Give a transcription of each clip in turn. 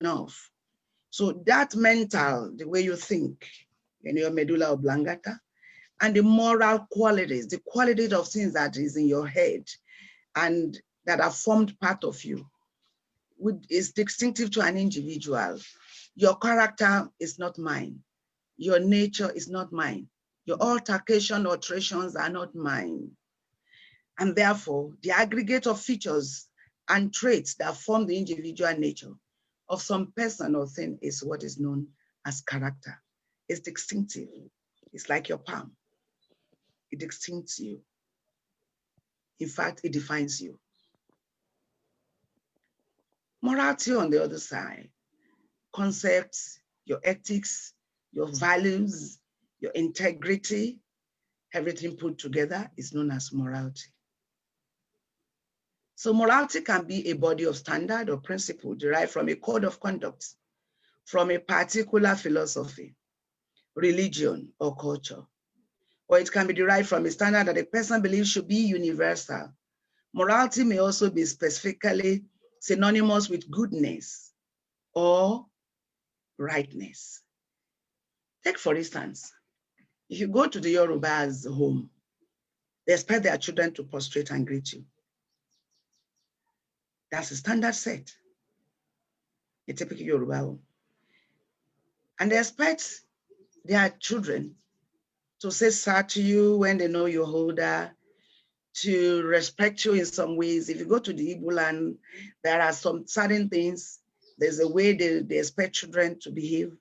enough. So that mental, the way you think, in your medulla oblongata, and the moral qualities, the qualities of things that is in your head and that are formed part of you, is distinctive to an individual. Your character is not mine. Your nature is not mine. Your alterations are not mine. And therefore, the aggregate of features and traits that form the individual nature of some person or thing is what is known as character. It's distinctive. It's like your palm. It distincts you. In fact, it defines you. Morality, on the other side, concepts, your ethics, your values, your integrity, everything put together is known as morality. So morality can be a body of standard or principle derived from a code of conduct, from a particular philosophy, religion, or culture. Or it can be derived from a standard that a person believes should be universal. Morality may also be specifically synonymous with goodness or rightness. Take, for instance, if you go to the Yoruba's home, they expect their children to prostrate and greet you. That's a standard set, a typical Yoruba home. And they expect their children to say sir to you when they know you're older, to respect you in some ways. If you go to the Igbo land, there are some certain things. There's a way they expect children to behave.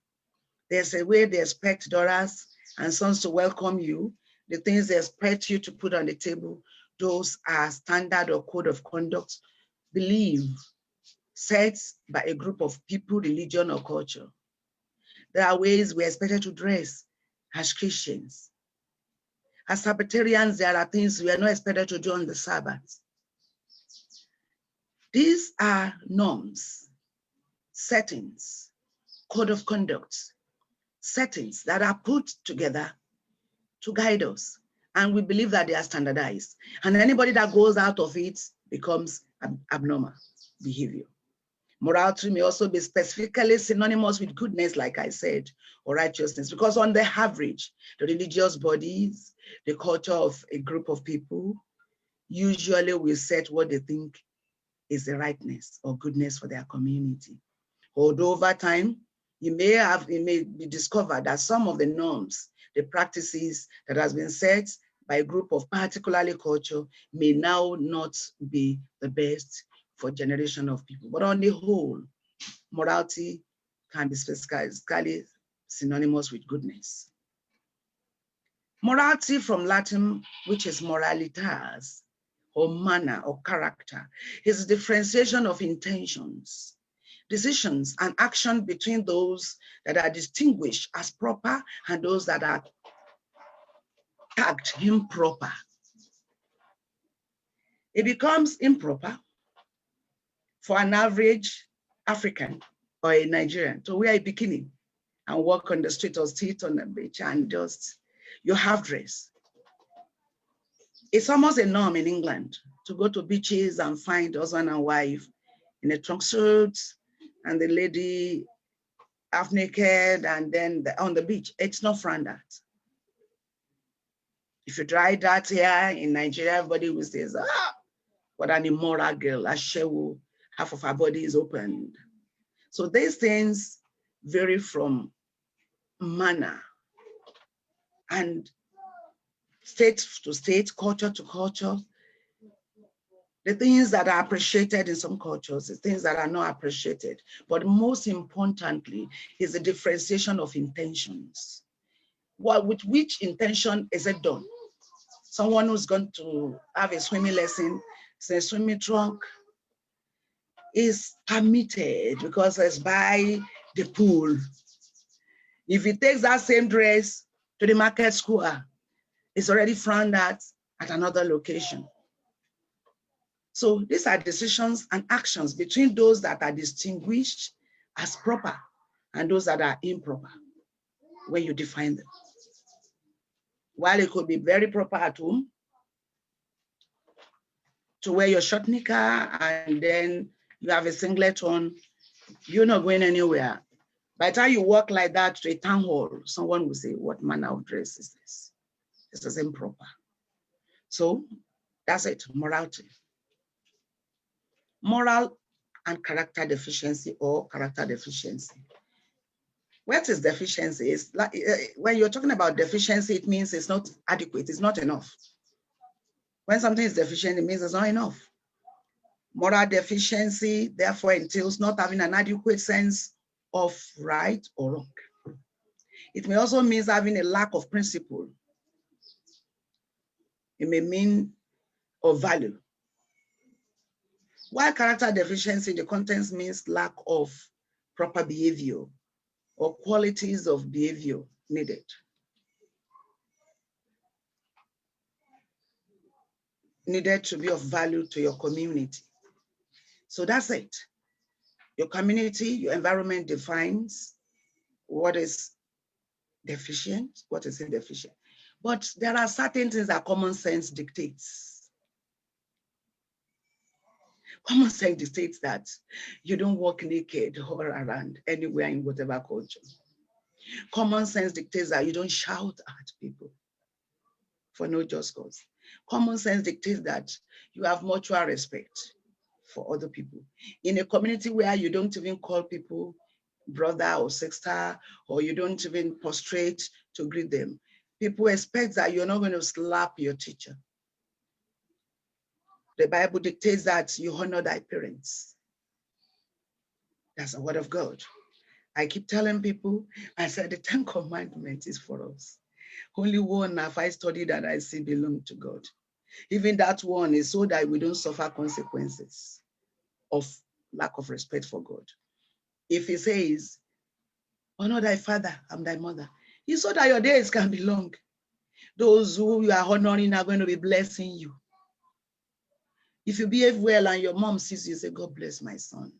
There's a way they expect daughters and sons to welcome you. The things they expect you to put on the table, those are standard or code of conduct, belief set by a group of people, religion, or culture. There are ways we're expected to dress as Christians. As Sabbatarians, there are things we are not expected to do on the Sabbath. These are norms, settings, code of conduct, settings that are put together to guide us. And we believe that they are standardized. And anybody that goes out of it becomes abnormal behavior. Morality may also be specifically synonymous with goodness, like I said, or righteousness, because on the average, the religious bodies, the culture of a group of people, usually will set what they think is the rightness or goodness for their community. Although over time, it may be discovered that some of the norms, the practices that has been set by a group of particularly culture may now not be the best for generation of people. But on the whole, morality can be specifically synonymous with goodness. Morality from Latin, which is moralitas, or manner or character, is a differentiation of intentions, decisions, and action between those that are distinguished as proper and those that are tagged improper. It becomes improper for an average African or a Nigerian to wear a bikini and walk on the street or sit on the beach and just your half dress. It's almost a norm in England to go to beaches and find husband and wife in a trunk suit and the lady half naked and then on the beach. It's not frowned at. If you try that here in Nigeria, everybody will say, what an immoral girl, Ashewu, half of her body is opened. So these things vary from manner and state to state, culture to culture. The things that are appreciated in some cultures, the things that are not appreciated. But most importantly is the differentiation of intentions. With which intention is it done? Someone who's going to have a swimming lesson, say swimming trunk, is permitted because it's by the pool. If he takes that same dress to the market square, it's already frowned at another location. So these are decisions and actions between those that are distinguished as proper and those that are improper when you define them. While it could be very proper at home to wear your short knicker and then you have a singlet on, You're not going anywhere. By the time you walk like that to a town hall, someone will say, what manner of dress is this? This is improper. So that's it, morality. Moral and character deficiency or character deficiency. What is deficiency? Is like, when you're talking about deficiency, it means it's not adequate, it's not enough. When something is deficient, it means it's not enough. Moral deficiency, therefore, entails not having an adequate sense of right or wrong. It may also mean having a lack of principle. It may mean of value. While character deficiency in the context means lack of proper behavior or qualities of behavior needed. Needed to be of value to your community. So that's it. Your community, your environment defines what is deficient, what is deficient. But there are certain things that common sense dictates. Common sense dictates that you don't walk naked all around anywhere in whatever culture. Common sense dictates that you don't shout at people for no just cause. Common sense dictates that you have mutual respect for other people. In a community where you don't even call people brother or sister, or you don't even prostrate to greet them, people expect that you're not going to slap your teacher. The Bible dictates that you honor thy parents. That's the word of God. I keep telling people, I said the 10 Commandments is for us. Only one have I studied that I see belong to God. Even that one is so that we don't suffer consequences of lack of respect for God. If he says, honor thy father and thy mother, it's so that your days can be long. Those who you are honoring are going to be blessing you. If you behave well and your mom sees you, say, God bless my son.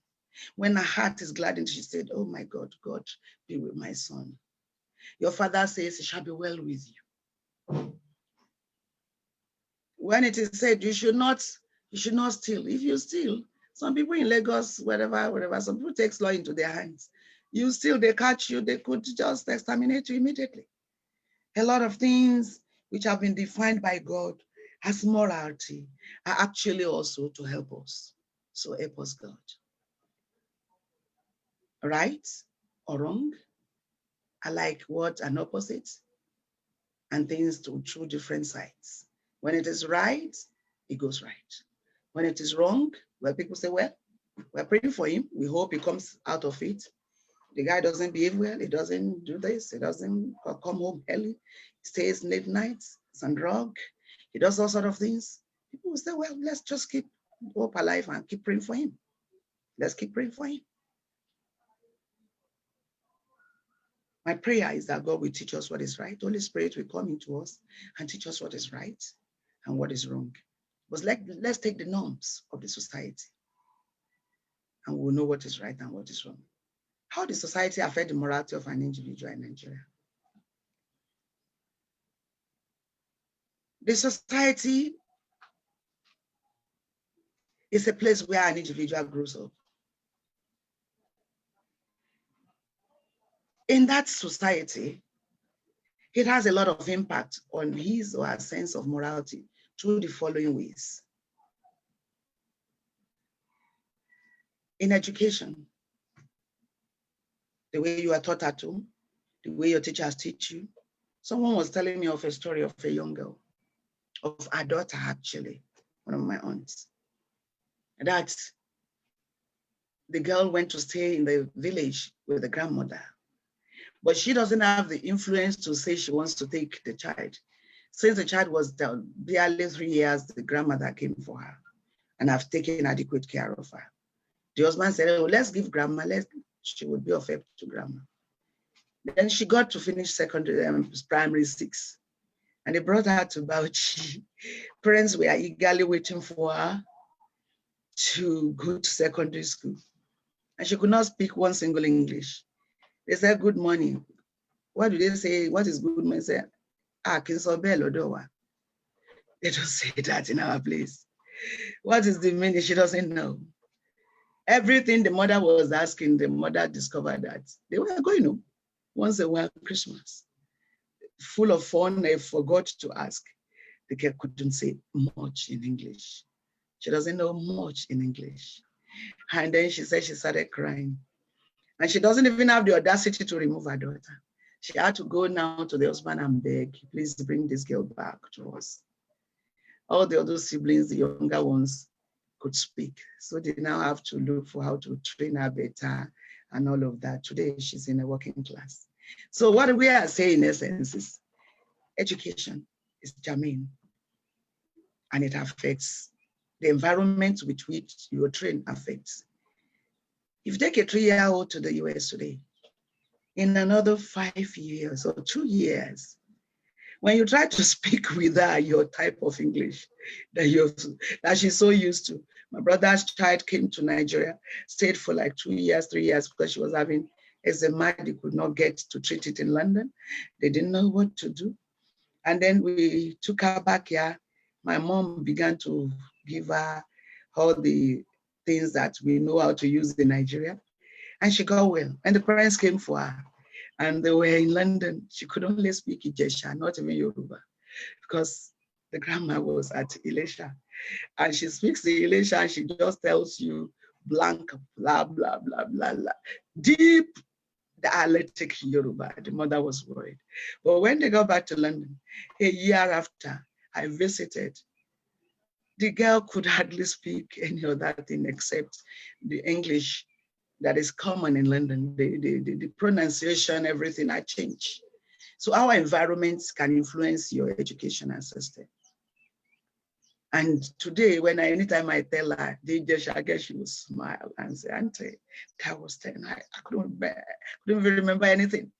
When her heart is gladdened, she said, oh my God, God be with my son. Your father says, it shall be well with you. When it is said, you should not steal. If you steal, some people in Lagos, wherever, some people take law into their hands. You steal, they catch you, they could just exterminate you immediately. A lot of things which have been defined by God as morality are actually also to help us. So help us, God. Right or wrong are like what an opposite and things to two different sides. When it is right, it goes right. When it is wrong, well, people say, well, we're praying for him. We hope he comes out of it. The guy doesn't behave well. He doesn't do this. He doesn't come home early. He stays late nights. He's on drug. He does all sorts of things. People will say, well, let's just keep hope alive and keep praying for him. Let's keep praying for him. My prayer is that God will teach us what is right. Holy Spirit will come into us and teach us what is right and what is wrong. But let's take the norms of the society and we'll know what is right and what is wrong. How does society affect the morality of an individual in Nigeria? The society is a place where an individual grows up. In that society, it has a lot of impact on his or her sense of morality through the following ways. In education, the way you are taught at home, the way your teachers teach you. Someone was telling me of a story of a young girl, of her daughter actually, one of my aunts, that the girl went to stay in the village with the grandmother, but she doesn't have the influence to say she wants to take the child. Since the child was barely 3 years, the grandmother came for her and have taken adequate care of her. The husband said, oh, let's give grandma, she would be of help to grandma. Then she got to finish secondary, primary 6, and they brought her to Bauchi. Parents were eagerly waiting for her to go to secondary school. And she could not speak one single English. They said, good morning. What do they say? What is good morning? They said, Kinsobel. They don't say that in our place. What is the meaning? She doesn't know. Everything the mother was asking, the mother discovered that they were going home once a while Christmas. Full of fun, they forgot to ask. The girl couldn't say much in English. She doesn't know much in English. And then she said she started crying. And she doesn't even have the audacity to remove her daughter. She had to go now to the husband and beg, please bring this girl back to us. All the other siblings, the younger ones, could speak. So they now have to look for how to train her better and all of that. Today, she's in a working class. So what we are saying in essence is education is germane, and it affects the environment with which you are trained affects. If you take a 3-year-old to the US today, in another 5 years or 2 years, when you try to speak with her your type of English that she's so used to. My brother's child came to Nigeria, stayed for like 2 years, 3 years, because she was having eczema. They could not get to treat it in London. They didn't know what to do. And then we took her back here. My mom began to give her all the things that we know how to use in Nigeria. And she got well. And the parents came for her. And they were in London. She could only speak Ijesha, not even Yoruba, because the grandma was at Ilesha. And she speaks the Ilesha and she just tells you blank, blah, blah, blah, blah, blah. Deep dialectic Yoruba. The mother was worried. But when they got back to London, a year after I visited, the girl could hardly speak any other thing except the English that is common in London. The pronunciation, everything had changed. So our environments can influence your educational system. And today, anytime I tell her, I guess she will smile and say, Auntie, that was 10. I couldn't even remember anything.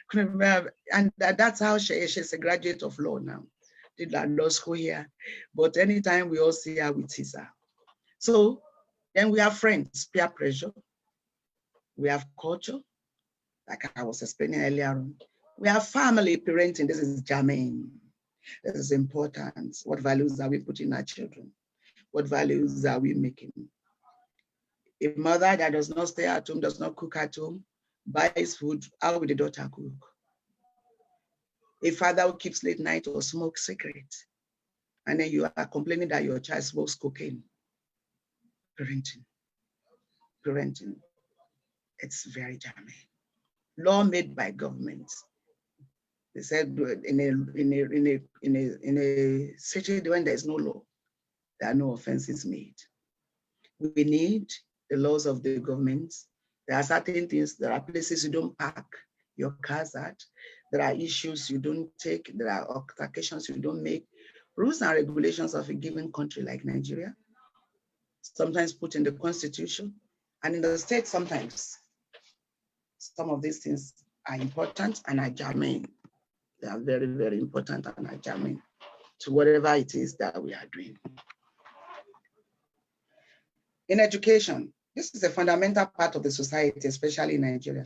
Couldn't remember. And that's how she's a graduate of law now. Did law school here. But anytime we all see her, we tease her. So then we have friends, peer pressure. We have culture, like I was explaining earlier on. We have family parenting. This is germane. This is important. What values are we putting in our children? What values are we making? A mother that does not stay at home, does not cook at home, buys food, how will the daughter cook? A father who keeps late night or smokes cigarettes, and then you are complaining that your child smokes cocaine. Parenting. It's very germane. Law made by government. They said in a city when there's no law, there are no offenses made. We need the laws of the government. There are certain things, there are places you don't park your cars at. There are issues you don't take. There are altercations you don't make. Rules and regulations of a given country like Nigeria, sometimes put in the constitution, and in the state sometimes. Some of these things are important and are germane. They are very, very important and are germane to whatever it is that we are doing. In education, this is a fundamental part of the society, especially in Nigeria.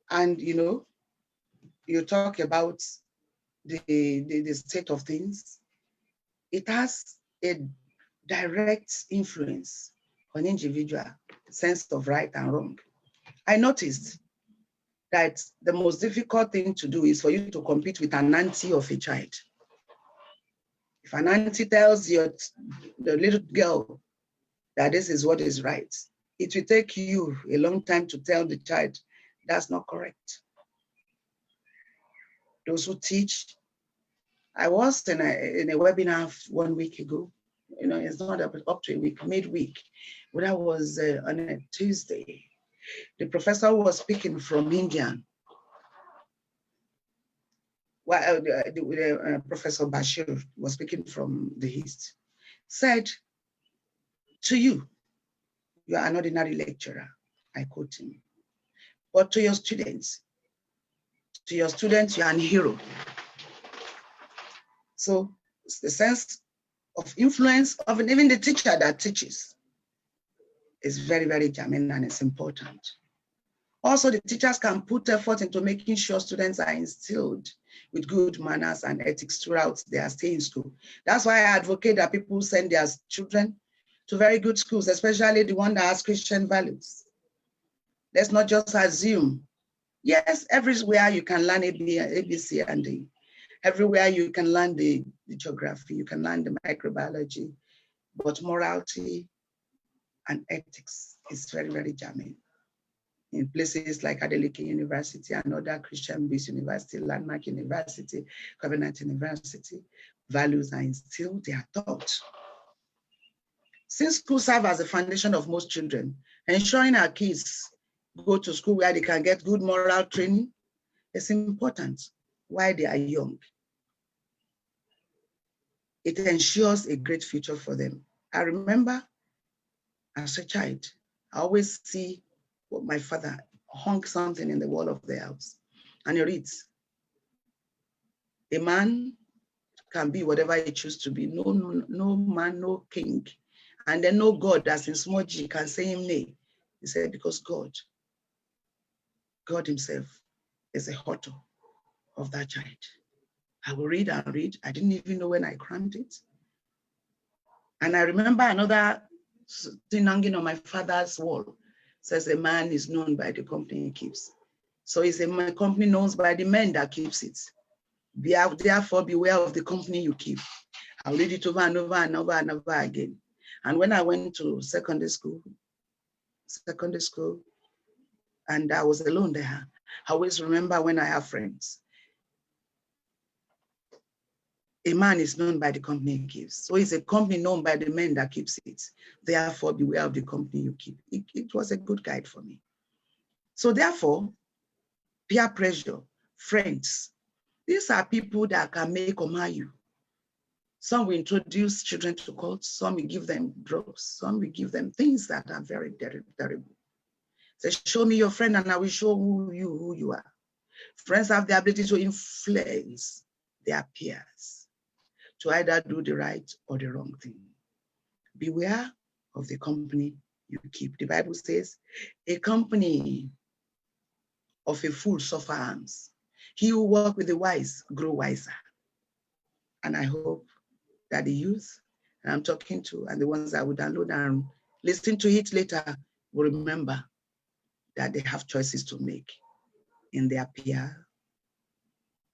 And you talk about the state of things. It has a direct influence on individual sense of right and wrong. I noticed that the most difficult thing to do is for you to compete with an auntie of a child. If an auntie tells the little girl that this is what is right, it will take you a long time to tell the child that's not correct. Those who teach, I was in a webinar 1 week ago. It's not up to a week, midweek. But that was on a Tuesday. The professor was speaking from India. Well, Professor Bashir was speaking from the East. Said, to you, you are an ordinary lecturer, I quote him. But to your students, you are an hero. So it's the sense of influence of even the teacher that teaches is very, very germane and it's important. Also, the teachers can put effort into making sure students are instilled with good manners and ethics throughout their stay in school. That's why I advocate that people send their children to very good schools, especially the one that has Christian values. Let's not just assume. Yes, everywhere you can learn ABC and D. Everywhere you can learn the geography, you can learn the microbiology, but morality and ethics is very, very germane. In places like Adeleke University and other Christian-based university, Landmark University, Covenant University, values are instilled, they are taught. Since schools serve as the foundation of most children, ensuring our kids go to school where they can get good moral training is important while they are young. It ensures a great future for them. I remember as a child, I always see what my father hung something in the wall of the house, and it reads, "A man can be whatever he chooses to be. No man, no king. And then no God, as in small g, can say him nay." He said, because God himself is the author of that child. I will read and read. I didn't even know when I crammed it. And I remember another thing hanging on my father's wall. Says a man is known by the company he keeps. So it's a company known by the men that keeps it. Therefore, beware of the company you keep. I'll read it over and over and over and over again. And when I went to secondary school, and I was alone there, I always remember when I have friends. A man is known by the company he keeps. So it's a company known by the men that keeps it. Therefore, beware of the company you keep. It was a good guide for me. So therefore, peer pressure, friends, these are people that can make or mar you. Some will introduce children to cults, some will give them drugs, some will give them things that are very terrible. Say, show me your friend and I will show who you are. Friends have the ability to influence their peers to either do the right or the wrong thing. Beware of the company you keep. The Bible says, a company of a fool suffer harms. He who walks with the wise grow wiser. And I hope that the youth that I'm talking to and the ones that will download and listen to it later will remember that they have choices to make in their peer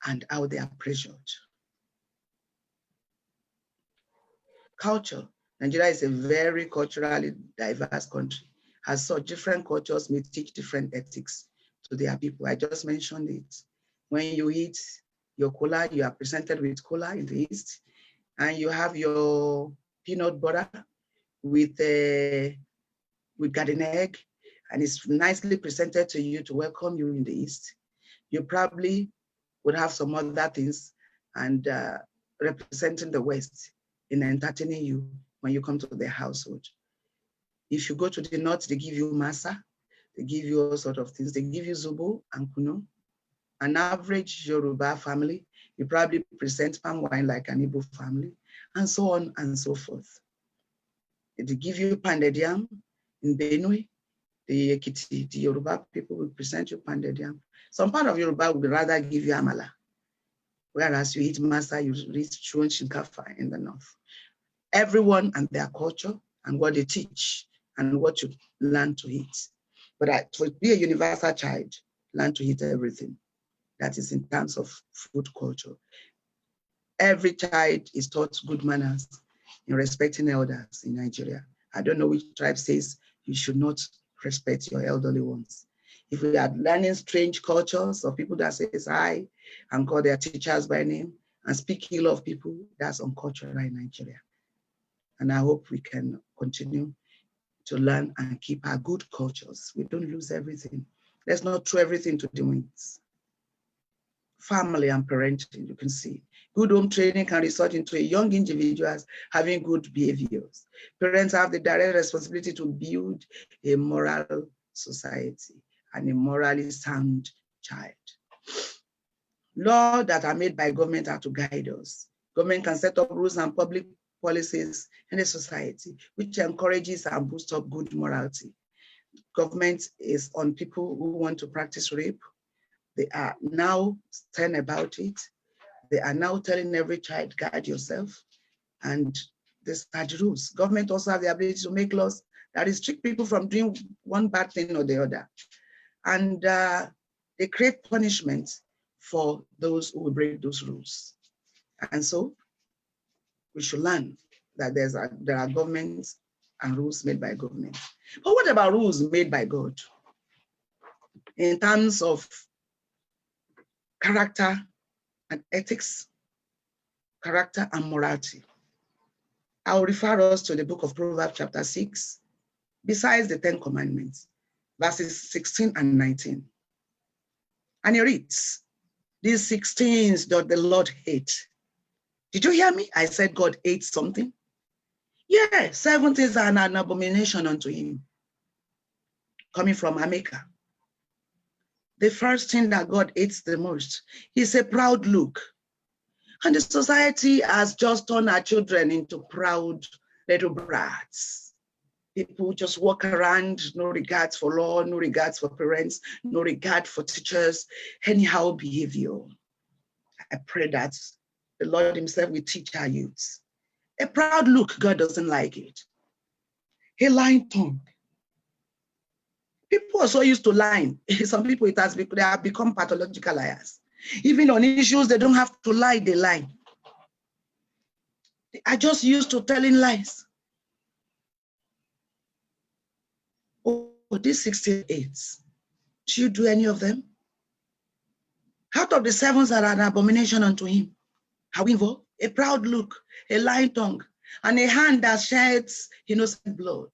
and how they are pressured. Culture. Nigeria is a very culturally diverse country. As such, different cultures may teach different ethics to their people. I just mentioned it. When you eat your cola, you are presented with cola in the East, and you have your peanut butter with garden egg, and it's nicely presented to you to welcome you in the East. You probably would have some other things and representing the West in entertaining you when you come to their household. If you go to the North, they give you masa, they give you all sorts of things. They give you zobo and kuno. An average Yoruba family, you probably present palm wine like an Igbo family, and so on and so forth. They give you pounded yam in Benue, the Ekiti, the Yoruba people will present you pounded yam. Some part of Yoruba would rather give you amala, whereas you eat masa, you eat chuon shinkafa in the North. Everyone and their culture and what they teach and what you learn to eat. But to be a universal child, learn to eat everything. That is in terms of food culture. Every child is taught good manners in respecting elders in Nigeria. I don't know which tribe says you should not respect your elderly ones. If we are learning strange cultures of people that says hi and call their teachers by name and speak ill of people, that's uncultural in Nigeria. And I hope we can continue to learn and keep our good cultures. We don't lose everything. Let's not throw everything to the winds. Family and parenting, you can see. Good home training can result into a young individuals having good behaviors. Parents have the direct responsibility to build a moral society and a morally sound child. Laws that are made by government are to guide us. Government can set up rules and public policies in a society which encourages and boosts up good morality. Government is on people who want to practice rape. They are now stern about it. They are now telling every child, guard yourself. And These are the rules. Government also have the ability to make laws that restrict people from doing one bad thing or the other. And they create punishment for those who will break those rules. And so we should learn that there are governments and rules made by government. But what about rules made by God? In terms of character and ethics, character and morality. I'll refer us to the book of Proverbs chapter 6, besides the 10 commandments, verses 16 and 19. And it reads, these 16 does the Lord hate. Did you hear me? I said God hates something. Yeah, 7 things are an abomination unto him. Coming from America. The first thing that God hates the most is a proud look. And the society has just turned our children into proud little brats. People just walk around, no regards for law, no regards for parents, no regard for teachers, anyhow behavior. I pray that the Lord himself will teach our youths. A proud look, God doesn't like it. A lying tongue. People are so used to lying. Some people, they have become pathological liars. Even on issues, they don't have to lie, they lie. They are just used to telling lies. Oh, these 68, do you do any of them? Out of the 7 that are an abomination unto him, are we involved? A proud look, a lying tongue, and a hand that sheds innocent blood.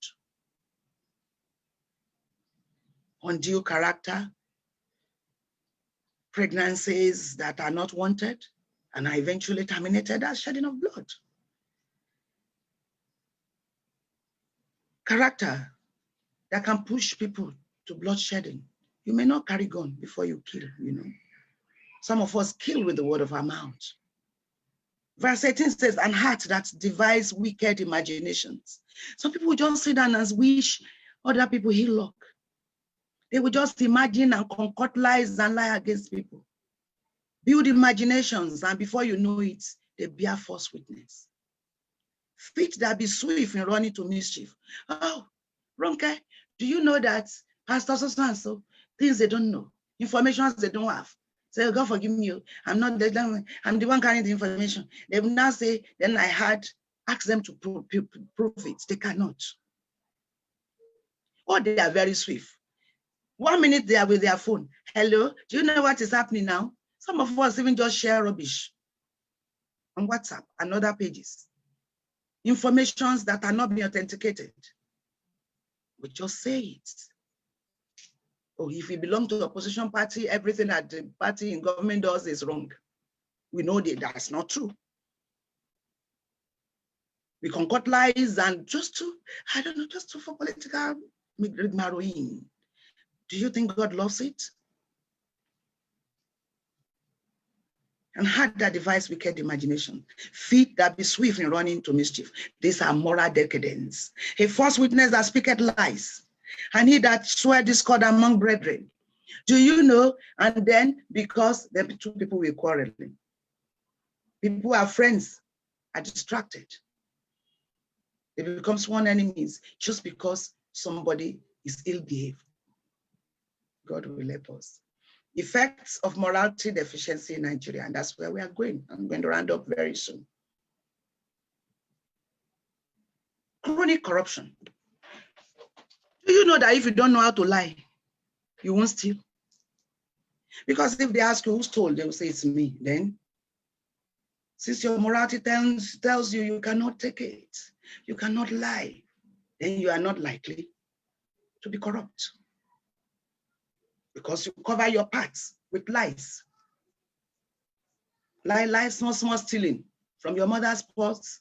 Undue character, pregnancies that are not wanted and are eventually terminated as shedding of blood. Character that can push people to bloodshedding. You may not carry gun before you kill, Some of us kill with the word of our mouth. Verse 18 says, an heart that devises wicked imaginations. Some people just sit down and wish other people ill luck. They will just imagine and concoct lies and lie against people. Build imaginations, and before you know it, they bear false witness. Feet that be swift in running to mischief. Oh, Ronke, do you know that Pastor so things they don't know, information they don't have? Say, God forgive me, I'm not I'm the one carrying the information. They will now say, then I had asked them to prove it. They cannot. Or they are very swift. 1 minute they are with their phone. Hello, do you know what is happening now? Some of us even just share rubbish on WhatsApp and other pages. Informations that are not being authenticated. We just say it. Oh, if you belong to the opposition party, everything that the party in government does is wrong. We know that that's not true. We concoct lies and just for political marrowing. Do you think God loves it? And heart that devise wicked imagination, feet that be swift in running to mischief. These are moral decadence. A false witness that speaketh lies, and he that swear discord among brethren. Do you know? And then because the 2 people will quarrel, people who are friends are distracted. They become sworn enemies just because somebody is ill-behaved. God will help us. Effects of morality deficiency in Nigeria, and that's where we are going. I'm going to round up very soon. Crony corruption. Do you know that if you don't know how to lie, you won't steal? Because if they ask you who stole, they will say it's me. Then, since your morality tells you you cannot take it, you cannot lie, then you are not likely to be corrupt. Because you cover your parts with lies. Lie, small stealing from your mother's purse.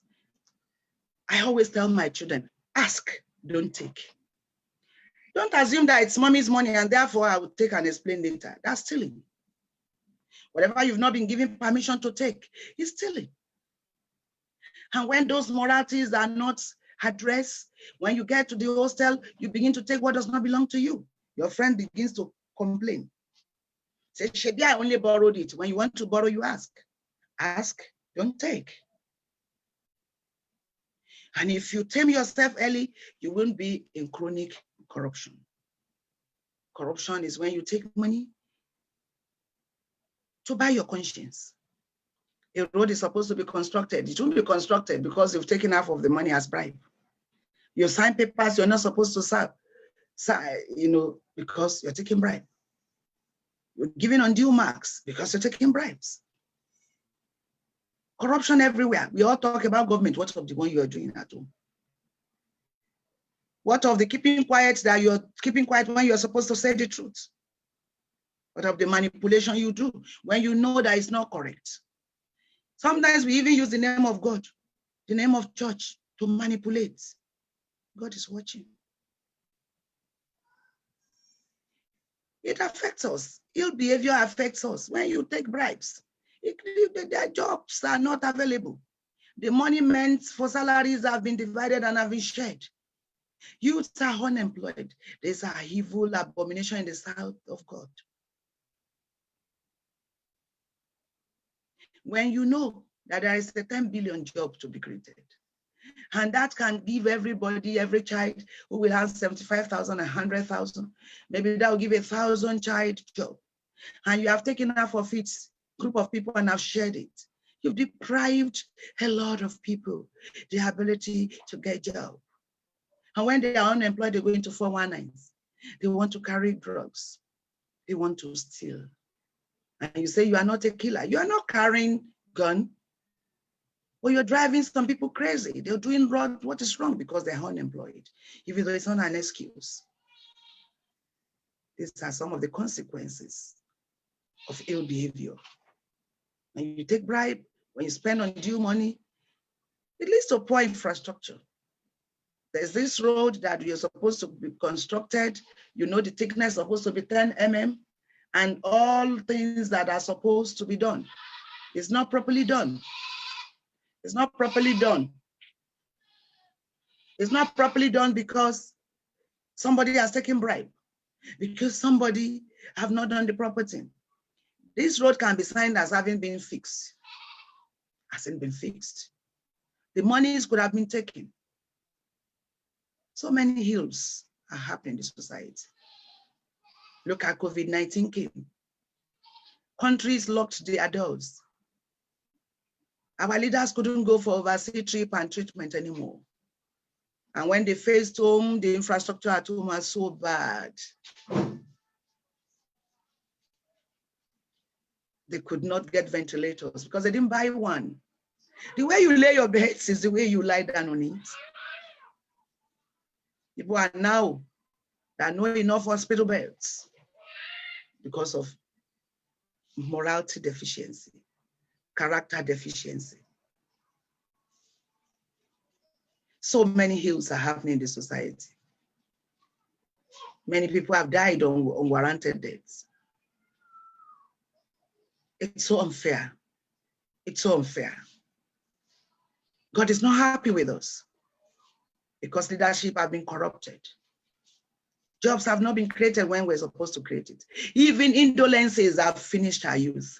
I always tell my children, ask, don't take. Don't assume that it's mommy's money and therefore I will take and explain later. That's stealing. Whatever you've not been given permission to take is stealing. And when those moralities are not addressed, when you get to the hostel, you begin to take what does not belong to you. Your friend begins to complain. Say, Shebi, I only borrowed it. When you want to borrow, you ask. Ask, don't take. And if you tame yourself early, you won't be in chronic corruption. Corruption is when you take money to buy your conscience. A road is supposed to be constructed. It won't be constructed because you've taken half of the money as bribe. You sign papers you're not supposed to sign, because you're taking bribe. You're giving undue marks because you're taking bribes. Corruption everywhere. We all talk about government. What of the one you are doing at home? What of the keeping quiet that you're keeping quiet when you're supposed to say the truth? What of the manipulation you do when you know that it's not correct? Sometimes we even use the name of God, the name of church to manipulate. God is watching. It affects us. Ill behavior affects us. When you take bribes, their jobs are not available. The money meant for salaries have been divided and have been shared. Youths are unemployed. There's an evil abomination in the sight of God. When you know that there is a 10 billion job to be created, and that can give everybody, every child who will have 75,000, 100,000, maybe that will give 1,000 child job. And you have taken half of it, group of people, and have shared it. You've deprived a lot of people the ability to get job. And when they are unemployed, they go into 419s. They want to carry drugs. They want to steal. And you say you are not a killer. You are not carrying gun. Or you're driving some people crazy. They're doing wrong. What is wrong? Because they're unemployed, even though it's not an excuse. These are some of the consequences of ill behavior. When you take bribe, when you spend undue money, it leads to poor infrastructure. There's this road that you're supposed to be constructed. You know the thickness is supposed to be 10 mm, and all things that are supposed to be done. It's not properly done. It's not properly done. It's not properly done because somebody has taken bribe, because somebody have not done the proper thing. This road can be signed as having been fixed. Hasn't been fixed. The monies could have been taken. So many ills are happening in the society. Look at COVID-19 came. Countries locked their doors. Our leaders couldn't go for overseas trip and treatment anymore. And when they faced home, the infrastructure at home was so bad. They could not get ventilators because they didn't buy one. The way you lay your beds is the way you lie down on it. People are now, there are not enough hospital beds because of morality deficiency, character deficiency. So many ills are happening in the society. Many people have died on unwarranted deaths. It's so unfair. It's so unfair. God is not happy with us because leadership have been corrupted. Jobs have not been created when we're supposed to create it. Even indolences have finished our youth.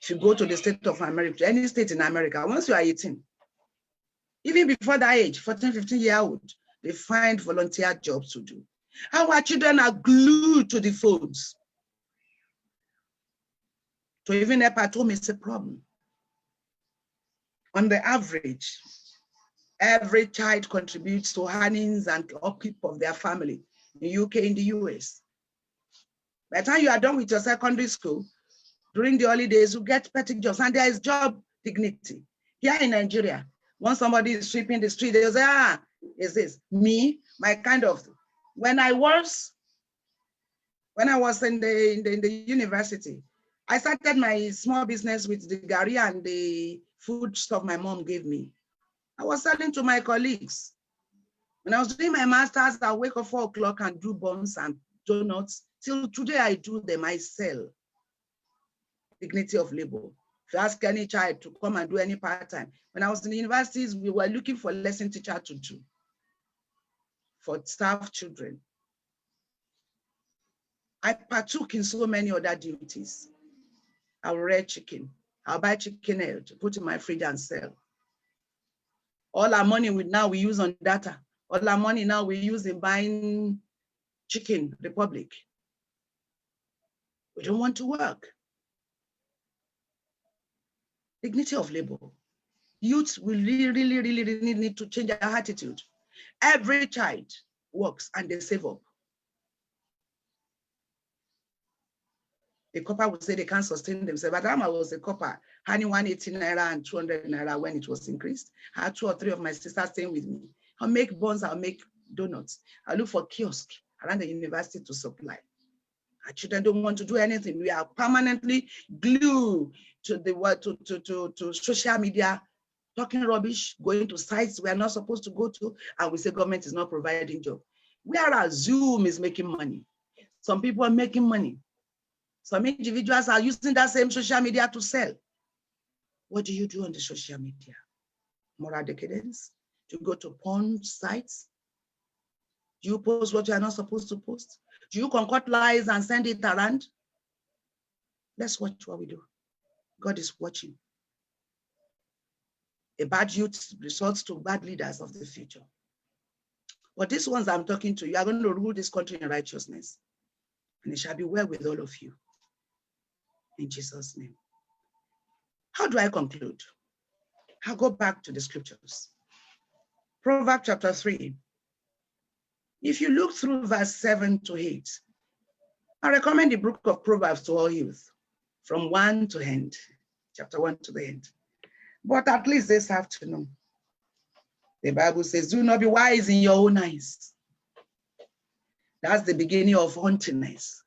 If you go to the state of America, any state in America, once you are 18, even before that age, 14, 15-year-old, they find volunteer jobs to do. Our children are glued to the phones. To even help at home is a problem. On the average, every child contributes to earnings and upkeep of their family in the UK, in the US. By the time you are done with your secondary school, during the holidays, you get petty jobs, and there is job dignity. Here in Nigeria, once somebody is sweeping the street, they say, is this me? My kind of, when I was in the university, I started my small business with the gari and the food stuff my mom gave me. I was selling to my colleagues. When I was doing my master's, I wake up 4 o'clock and do buns and donuts. Till today, I do them, I sell. Dignity of labor. If you ask any child to come and do any part-time. When I was in the universities, we were looking for lesson teacher to do for staff children. I partook in so many other duties. I'll rear chicken. I'll buy chicken head to put in my fridge and sell. All our money we use on data. All our money now we use in buying Chicken Republic. We don't want to work. Dignity of labor. Youth will really need to change their attitude. Every child works and they save up. A copper would say they can't sustain themselves. But I was a copper, having 180 naira and 200 naira when it was increased. I had 2 or 3 of my sisters staying with me. I'll make buns, I'll make donuts. I'll look for kiosks around the university to supply. Our children don't want to do anything. We are permanently glued to the to social media, talking rubbish, going to sites we are not supposed to go to, and we say government is not providing job. Whereas Zoom is making money. Some people are making money. Some individuals are using that same social media to sell. What do you do on the social media? Moral decadence? Do you go to porn sites? Do you post what you are not supposed to post? Do you concoct lies and send it around? Let's watch what we do. God is watching. A bad youth results to bad leaders of the future. But these ones I'm talking to, you are going to rule this country in righteousness. And it shall be well with all of you. In Jesus' name. How do I conclude? I'll go back to the scriptures. Proverbs chapter 3. If you look through verse 7 to 8, I recommend the book of Proverbs to all youth, from 1 to end, chapter 1 to the end. But at least this afternoon, the Bible says, do not be wise in your own eyes. That's the beginning of haughtiness.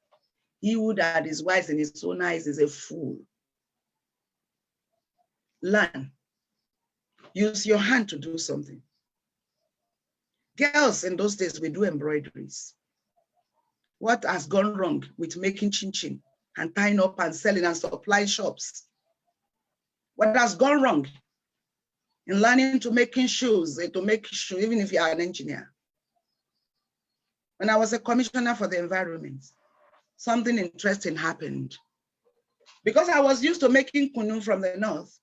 He who that is wise in his own eyes is a fool. Learn. Use your hand to do something. Girls in those days, we do embroideries. What has gone wrong with making chin-chin and tying up and selling and supply shops? What has gone wrong in learning to making shoes, even if you are an engineer? When I was a commissioner for the environment, something interesting happened. Because I was used to making kunu from the north,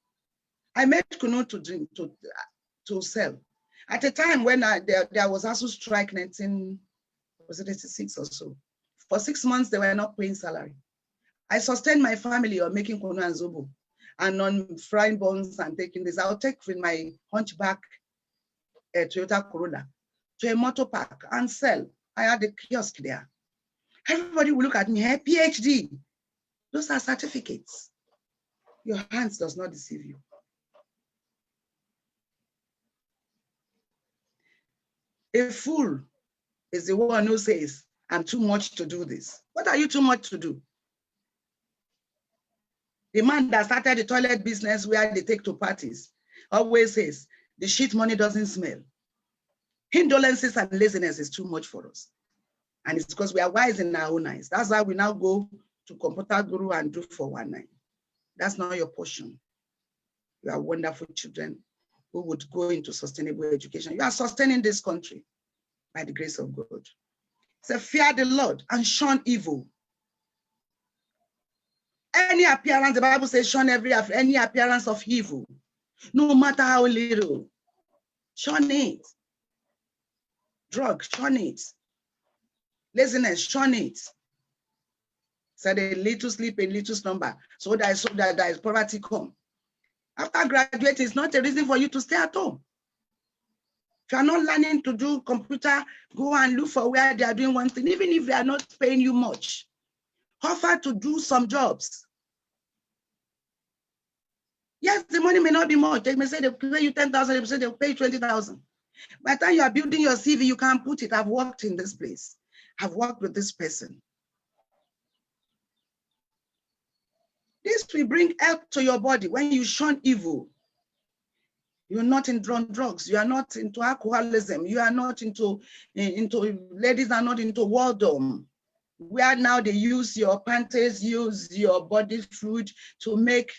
I made kunu to drink, to sell. At a time when there was also strike, 1986 or so. For 6 months, they were not paying salary. I sustained my family on making kunu and zobo, and on frying buns and taking this. I'll take with my hunchback Toyota Corolla to a motor park and sell. I had a kiosk there. Everybody will look at me, hey, PhD. Those are certificates. Your hands does not deceive you. A fool is the one who says, I'm too much to do this. What are you too much to do? The man that started the toilet business where they take to parties always says, the shit money doesn't smell. Indolences and laziness is too much for us. And it's because we are wise in our own eyes. That's why we now go to Computer Guru and do 419. That's not your portion. You are wonderful children who would go into sustainable education. You are sustaining this country by the grace of God. So fear the Lord and shun evil. Any appearance, the Bible says, shun any appearance of evil, no matter how little. Shun it. Drug, shun it. Laziness, shun it. Said a little sleep, a little slumber, so that there is poverty come. After graduating, it's not a reason for you to stay at home. If you are not learning to do computer, go and look for where they are doing one thing, even if they are not paying you much. Offer to do some jobs. Yes, the money may not be much. They may say they'll pay you 10,000, they may say they'll pay you 20,000. By the time you are building your CV, you can put it, I've worked in this place. I've worked with this person. This will bring help to your body when you shun evil. You're not into drugs. You are not into alcoholism. You are not into ladies are not into whoredom. Where now they use your panties, use your body fluid to make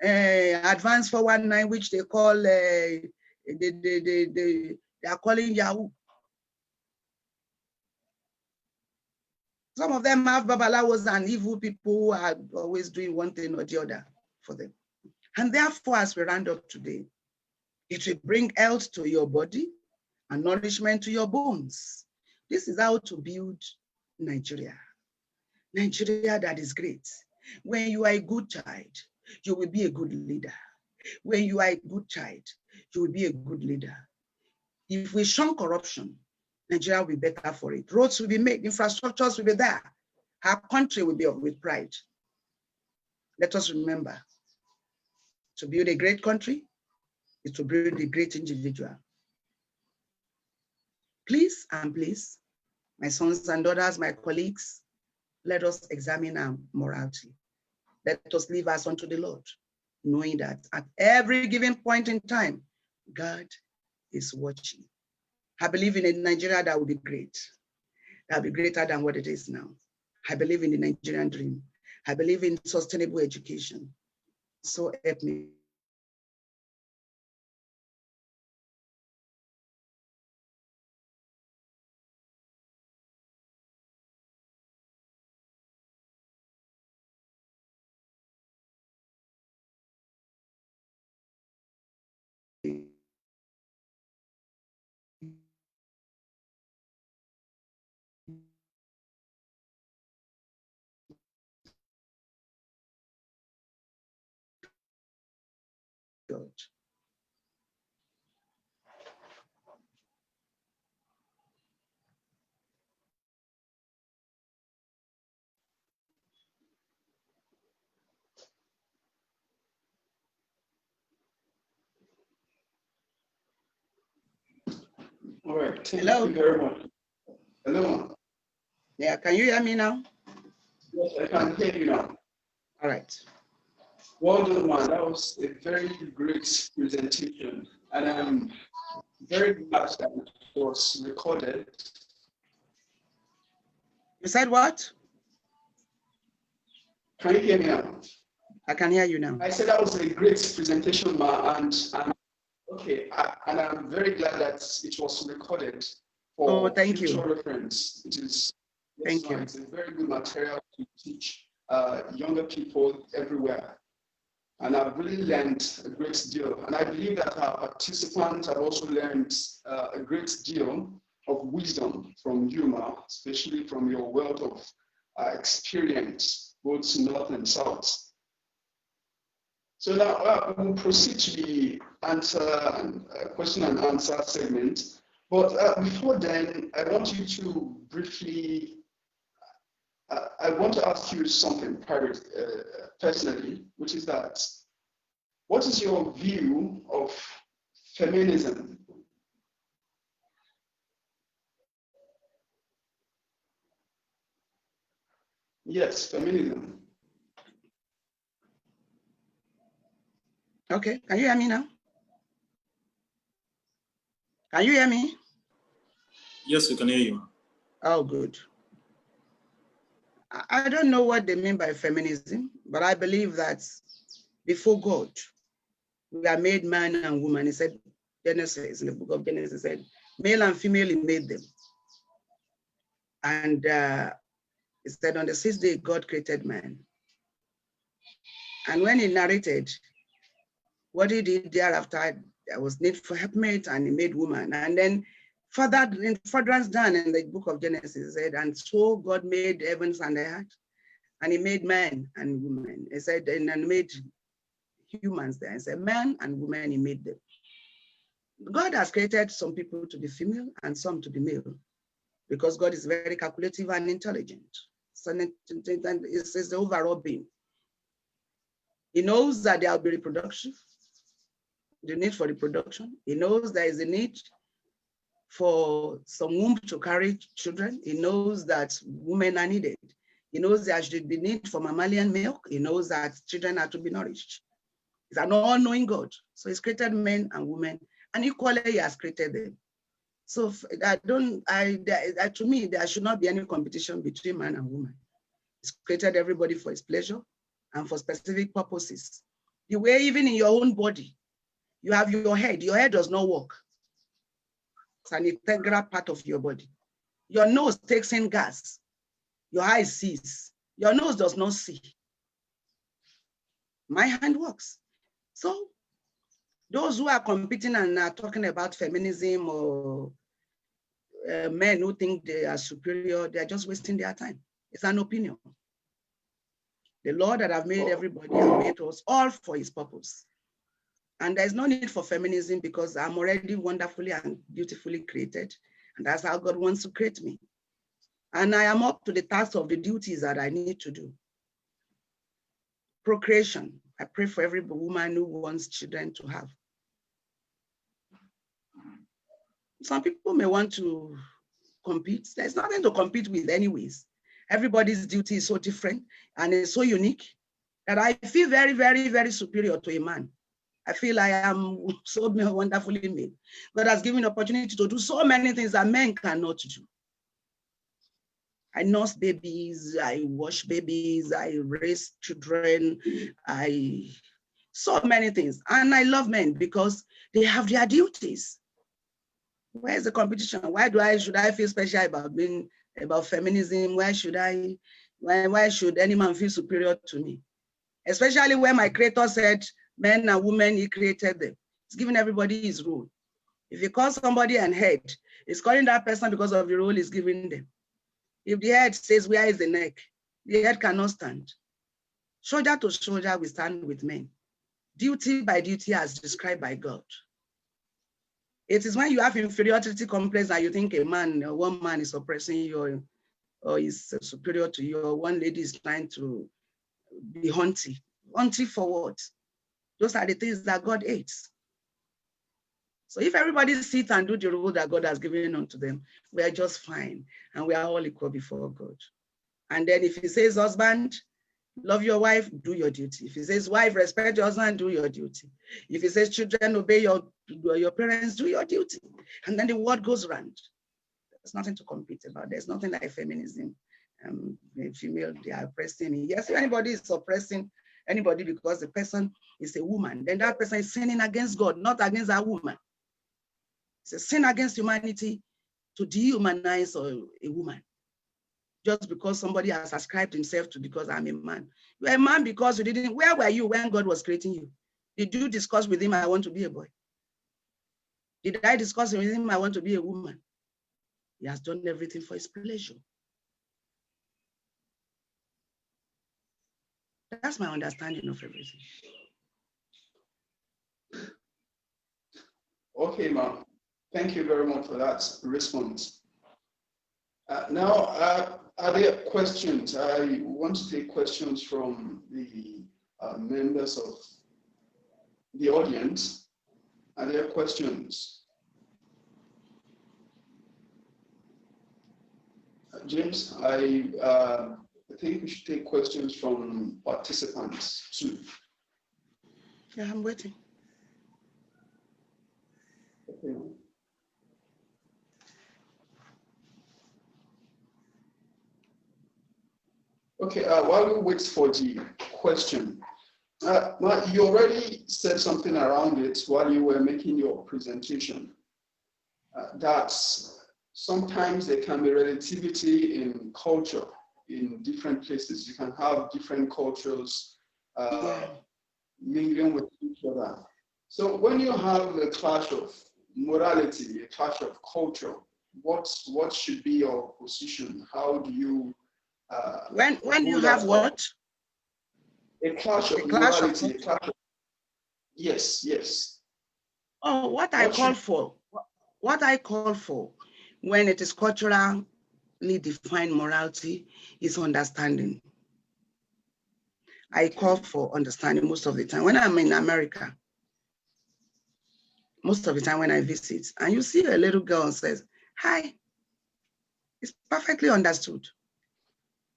advanced 419, which they call they are calling Yahoo. Some of them have babalawos and evil people who are always doing one thing or the other for them. And therefore, as we round up today, It will bring health to your body and nourishment to your bones. This is how to build Nigeria. Nigeria that is great. When you are a good child, you will be a good leader. When you are a good child, you will be a good leader. If we shun corruption, Nigeria will be better for it. Roads will be made, infrastructures will be there. Our country will be with pride. Let us remember, to build a great country is to build a great individual. Please and please, my sons and daughters, my colleagues, let us examine our morality. Let us leave us unto the Lord, knowing that at every given point in time, God is watching. I believe in a Nigeria that will be great. That will be greater than what it is now. I believe in the Nigerian dream. I believe in sustainable education. So help me. God. All right. Hello. Thank you very much. Hello. Yeah, can you hear me now? Yes, I can hear you now. All right. Well done, man. That was a very great presentation. And I'm very glad that it was recorded. You said what? Can you hear me now? I can hear you now. I said that was a great presentation, man. And I'm very glad that it was recorded for future reference. It is, thank you. It's a very good material to teach younger people everywhere. And I've really learned a great deal. And I believe that our participants have also learned a great deal of wisdom from you, Ma, especially from your wealth of experience, both North and South. So now we'll proceed to the question and answer segment. But before then, I want you to briefly, I want to ask you something personally, which is that, what is your view of feminism? Yes, feminism. Okay, can you hear me now? Can you hear me? Yes, we can hear you. Oh, good. I don't know what they mean by feminism, but I believe that before God, we are made man and woman. He said, Genesis, in the book of Genesis, said, male and female, he made them. And he said, on the sixth day, God created man. And when he narrated what he did thereafter, there was need for helpmate, and he made woman. And then further down in the book of Genesis, he said, and so God made heavens and the earth, and he made man and woman. He said, and made humans there. He said, man and woman, he made them. God has created some people to be female and some to be male, because God is very calculative and intelligent. So it's the overall being. He knows that there will be reproduction, the need for reproduction. He knows there is a need for some womb to carry children. He knows that women are needed. He knows there should be need for mammalian milk. He knows that children are to be nourished. He's an all-knowing God. So he's created men and women, and equally he has created them. So to me, there should not be any competition between man and woman. He's created everybody for his pleasure and for specific purposes. The way even in your own body, you have your head does not work. It's an integral part of your body. Your nose takes in gas. Your eye sees. Your nose does not see. My hand works. So Those who are competing and are talking about feminism or men who think they are superior, they are just wasting their time. It's an opinion. The Lord that have made everybody and made us all for his purpose. And there's no need for feminism because I'm already wonderfully and beautifully created. And that's how God wants to create me. And I am up to the task of the duties that I need to do. Procreation. I pray for every woman who wants children to have. Some people may want to compete. There's nothing to compete with anyways. Everybody's duty is so different and it's so unique that I feel very, very, very superior to a man. I feel I am so wonderfully made. God has given opportunity to do so many things that men cannot do. I nurse babies, I wash babies, I raise children, so many things. And I love men because they have their duties. Where's the competition? Should I feel special about feminism? Why should any man feel superior to me? Especially when my creator said, men and women, he created them. He's giving everybody his role. If you call somebody an head, he's calling that person because of the role he's giving them. If the head says, where is the neck? The head cannot stand. Soldier to soldier, we stand with men. Duty by duty as described by God. It is when you have inferiority complex and you think a man or one man is oppressing you or is superior to you, or one lady is trying to be hunty. Hunty for what? Those are the things that God hates. So if everybody sits and do the role that God has given unto them, we are just fine and we are all equal before God. And then if he says, husband, love your wife, do your duty. If he says, wife, respect your husband, do your duty. If he says, children, obey your parents, do your duty. And then the word goes around. There's nothing to compete about. There's nothing like feminism. Female, they are oppressing me. Yes, if anybody is oppressing anybody because the person is a woman, then that person is sinning against God, not against that woman. It's a sin against humanity to dehumanize a woman. Just because somebody has ascribed himself to because I'm a man. You're a man because you didn't, where were you when God was creating you? Did you discuss with him, I want to be a boy? Did I discuss with him, I want to be a woman? He has done everything for his pleasure. That's my understanding of everything. Okay, ma'am. Thank you very much for that response. Now, are there questions? I want to take questions from the members of the audience. Are there questions? James, I think we should take questions from participants too. Yeah, I'm waiting. Okay. Okay, while we wait for the question, you already said something around it while you were making your presentation, that sometimes there can be relativity in culture in different places. You can have different cultures mingling with each other. So when you have a clash of morality, a clash of culture, what should be your position? How do you when you have what? A clash of morality, a clash of, yes. Oh, what I call for when it is culturally defined morality is understanding. I call for understanding most of the time. When I'm in America, most of the time when I visit, and you see a little girl and says, hi, it's perfectly understood.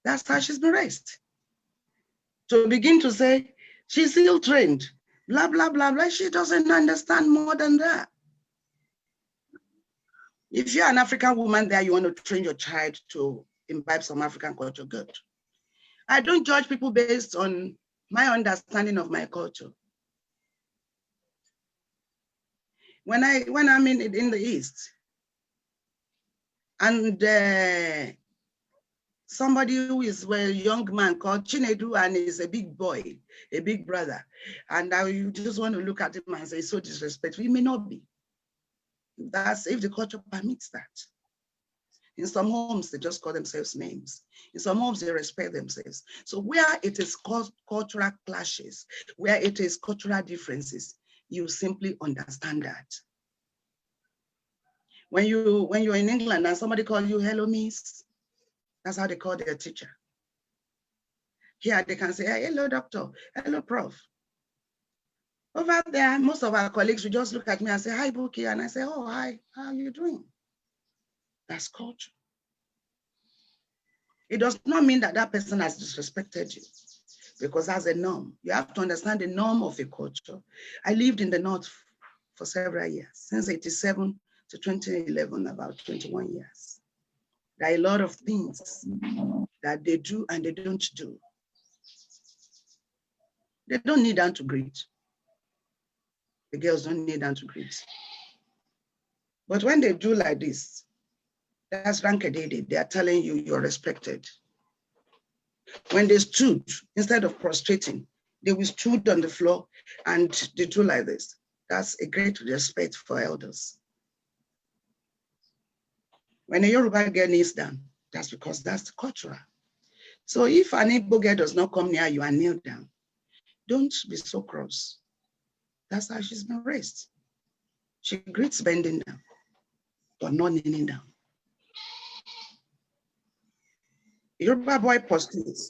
That's how she's been raised. To begin to say, she's ill trained, blah, blah, blah, blah, she doesn't understand more than that. If you're an African woman there, you want to train your child to imbibe some African culture, good. I don't judge people based on my understanding of my culture. When I'm in the East, and somebody who is a young man called Chinedu and is a big boy, a big brother, and now you just want to look at him and say, so disrespectful. It may not be. That's if the culture permits that. In some homes, they just call themselves names. In some homes, they respect themselves. So where it is cultural clashes, where it is cultural differences, you simply understand that. When you're in England and somebody calls you hello, miss, that's how they call their teacher. Here they can say, hey, hello, doctor, hello, prof. Over there, most of our colleagues will just look at me and say, hi, Buki, and I say, oh, hi, how are you doing? That's culture. It does not mean that that person has disrespected you, because that's a norm. You have to understand the norm of a culture. I lived in the North for several years, since 87 to 2011, about 21 years. There are a lot of things that they do and they don't do. They don't need them to greet. The girls don't need them to greet. But when they do like this, that's rankedede. They are telling you you're respected. When they stood, instead of prostrating, they will stood on the floor and they do like this. That's a great respect for elders. When a Yoruba girl kneels down, that's because that's cultural. So if an Igbo girl does not come near you and kneel down, don't be so cross. That's how she's been raised. She greets bending down, but not kneeling down. Yoruba boy prostrates,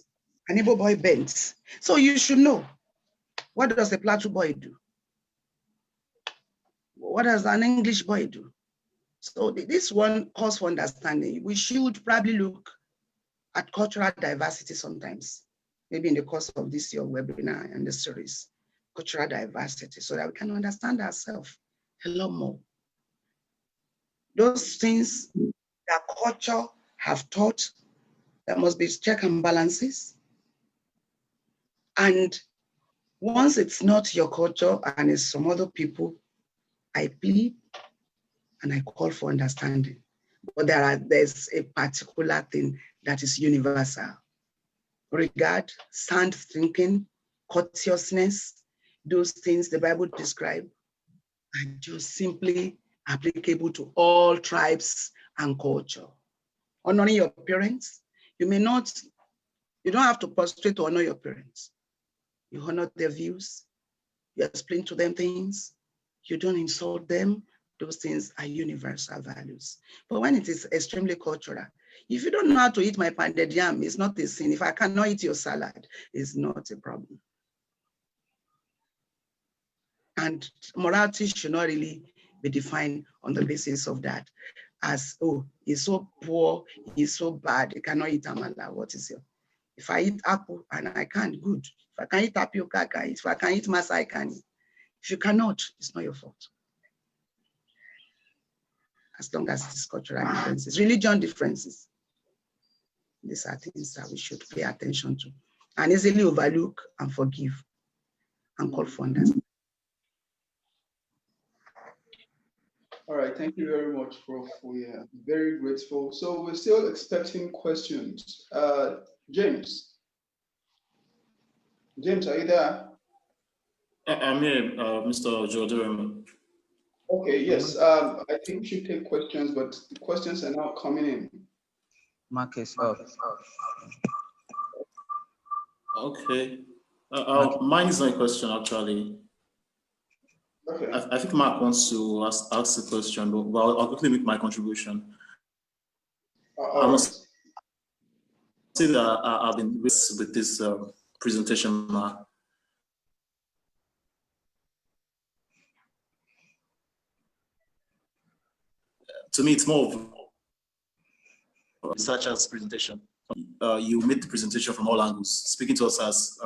an Igbo boy bends. So you should know, what does a Plateau boy do? What does an English boy do? So this one calls for understanding. We should probably look at cultural diversity sometimes, maybe in the course of this year webinar and the series, cultural diversity, so that we can understand ourselves a lot more. Those things that culture have taught, there must be check and balances. And once it's not your culture and it's some other people, I plead and I call for understanding. But there's a particular thing that is universal. Regard, sound thinking, courteousness, those things the Bible describes are just simply applicable to all tribes and culture. Honoring your parents, you don't have to prostrate to honor your parents. You honor their views, you explain to them things, you don't insult them. Those things are universal values. But when it is extremely cultural, if you don't know how to eat my pounded yam, it's not a sin. If I cannot eat your salad, it's not a problem. And morality should not really be defined on the basis of that as, oh, he's so poor, he's so bad, he cannot eat amala. What is it? If I eat apple and I can't, good. If I can eat tapioca, I can eat. If I can eat masa, I can eat. If you cannot, it's not your fault. As long as it's cultural differences, religion differences. These are things that we should pay attention to and easily overlook and forgive and call for understanding. All right, thank you very much, Prof. We are very grateful. So we're still expecting questions. James, are you there? I'm here, Mr. Jordan. Okay, yes. I think we should take questions, but the questions are now coming in. Marcus up. Okay. Mine is not a question, actually. Okay. I think Mark wants to ask the question, but I'll quickly make my contribution. I must say that I've been with this presentation, Mark. To me, it's more of a researcher's presentation. You made the presentation from all angles, speaking to us as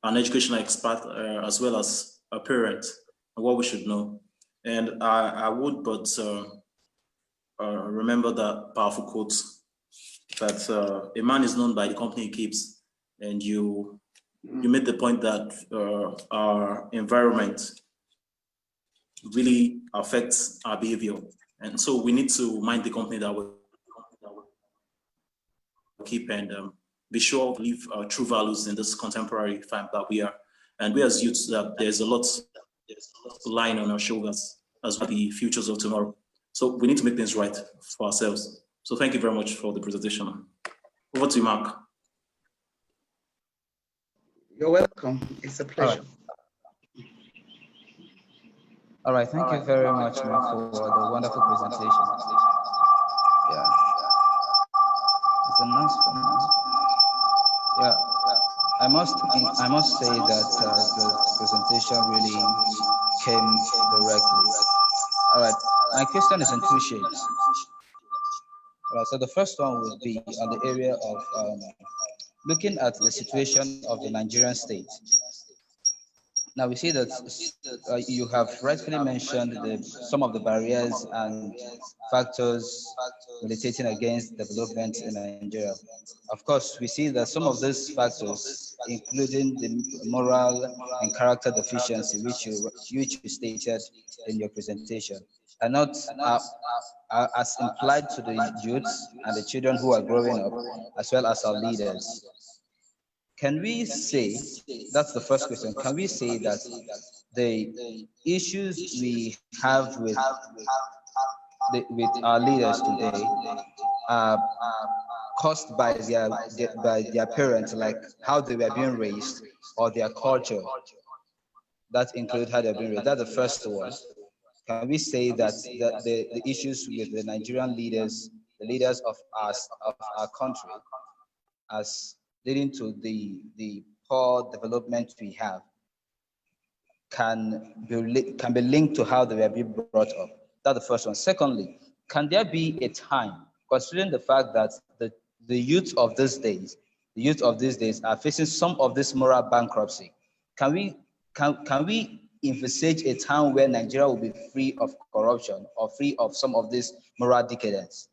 an educational expert, as well as a parent, and what we should know. And I would but remember that powerful quote that a man is known by the company he keeps. And you made the point that our environment really affects our behavior. And so we need to mind the company that we're keep and be sure to live true values in this contemporary time that we are. And we as youths, there's a lot lying on our shoulders as well, the futures of tomorrow. So we need to make things right for ourselves. So thank you very much for the presentation. Over to you, Mark. You're welcome. It's a pleasure. All right, thank you very much, Mark, for the wonderful presentation. Yeah, it's a nice one. Yeah, I must say that the presentation really came directly. All right, my question is in two shades. All right, so the first one would be on the area of looking at the situation of the Nigerian state. Now we see that you have rightfully mentioned some of the barriers and factors militating against development in Nigeria. Of course, we see that some of these factors, including the moral and character deficiency, which you stated in your presentation, are not as implied to the youths and the children who are growing up, as well as our leaders. Can we say, that's the first question, can we say that the issues we have with our leaders today are caused by their parents, like how they were being raised, or their culture that include how they're being raised? That's the first one. Can we say that the issues with the Nigerian leaders, the leaders of our country, as leading to the poor development we have, can be linked to how they were being brought up? That's the first one. Secondly, can there be a time, considering the fact that the youth of these days are facing some of this moral bankruptcy, can we envisage a time where Nigeria will be free of corruption or free of some of this moral decadence?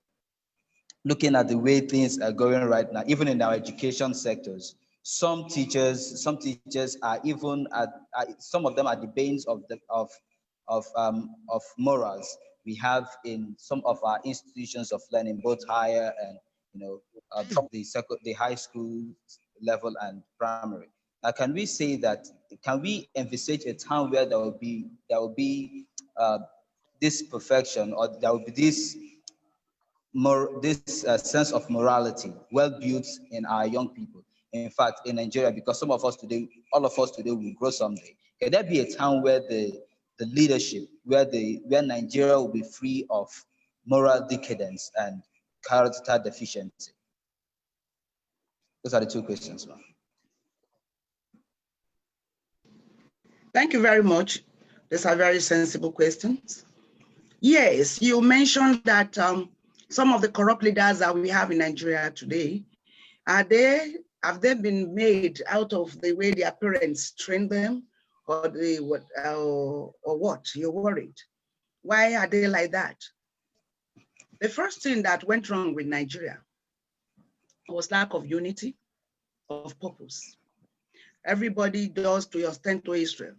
Looking at the way things are going right now, even in our education sectors, some teachers are even some of them are the banes of morals we have in some of our institutions of learning, both higher and the high school level and primary. Now, can we say that? Can we envisage a time where there will be this perfection, or there will be this sense of morality well built in our young people? In fact, in Nigeria, because all of us today will grow someday. Can there be a time where the leadership, where Nigeria will be free of moral decadence and character deficiency? Those are the two questions, ma'am. Thank you very much. These are very sensible questions. Yes, you mentioned that some of the corrupt leaders that we have in Nigeria today, have they been made out of the way their parents trained them, or what? You're worried. Why are they like that? The first thing that went wrong with Nigeria was lack of unity, of purpose. Everybody does to ostend to Israel.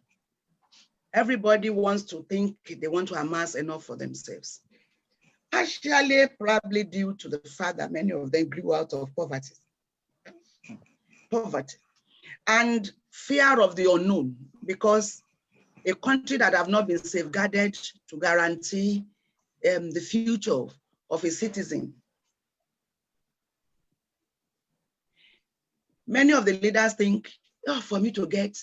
Everybody wants to think they want to amass enough for themselves. Partially, probably due to the fact that many of them grew out of poverty, and fear of the unknown, because a country that have not been safeguarded to guarantee the future of a citizen. Many of the leaders think, for me to get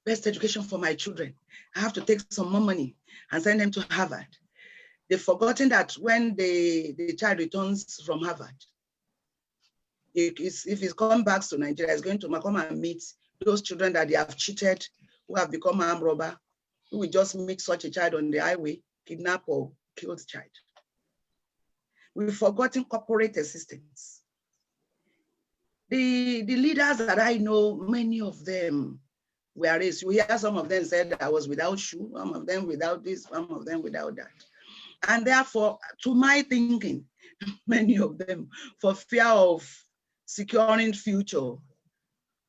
best education for my children, I have to take some more money and send them to Harvard. They've forgotten that when the child returns from Harvard, if he's come back to Nigeria, he's going to come and meet those children that they have cheated, who have become armed robber, who will just meet such a child on the highway, kidnap or kill the child. We've forgotten corporate assistance. The leaders that I know, many of them were raised. You hear some of them said I was without shoe, some of them without this, some of them without that. And therefore, to my thinking, many of them, for fear of securing future,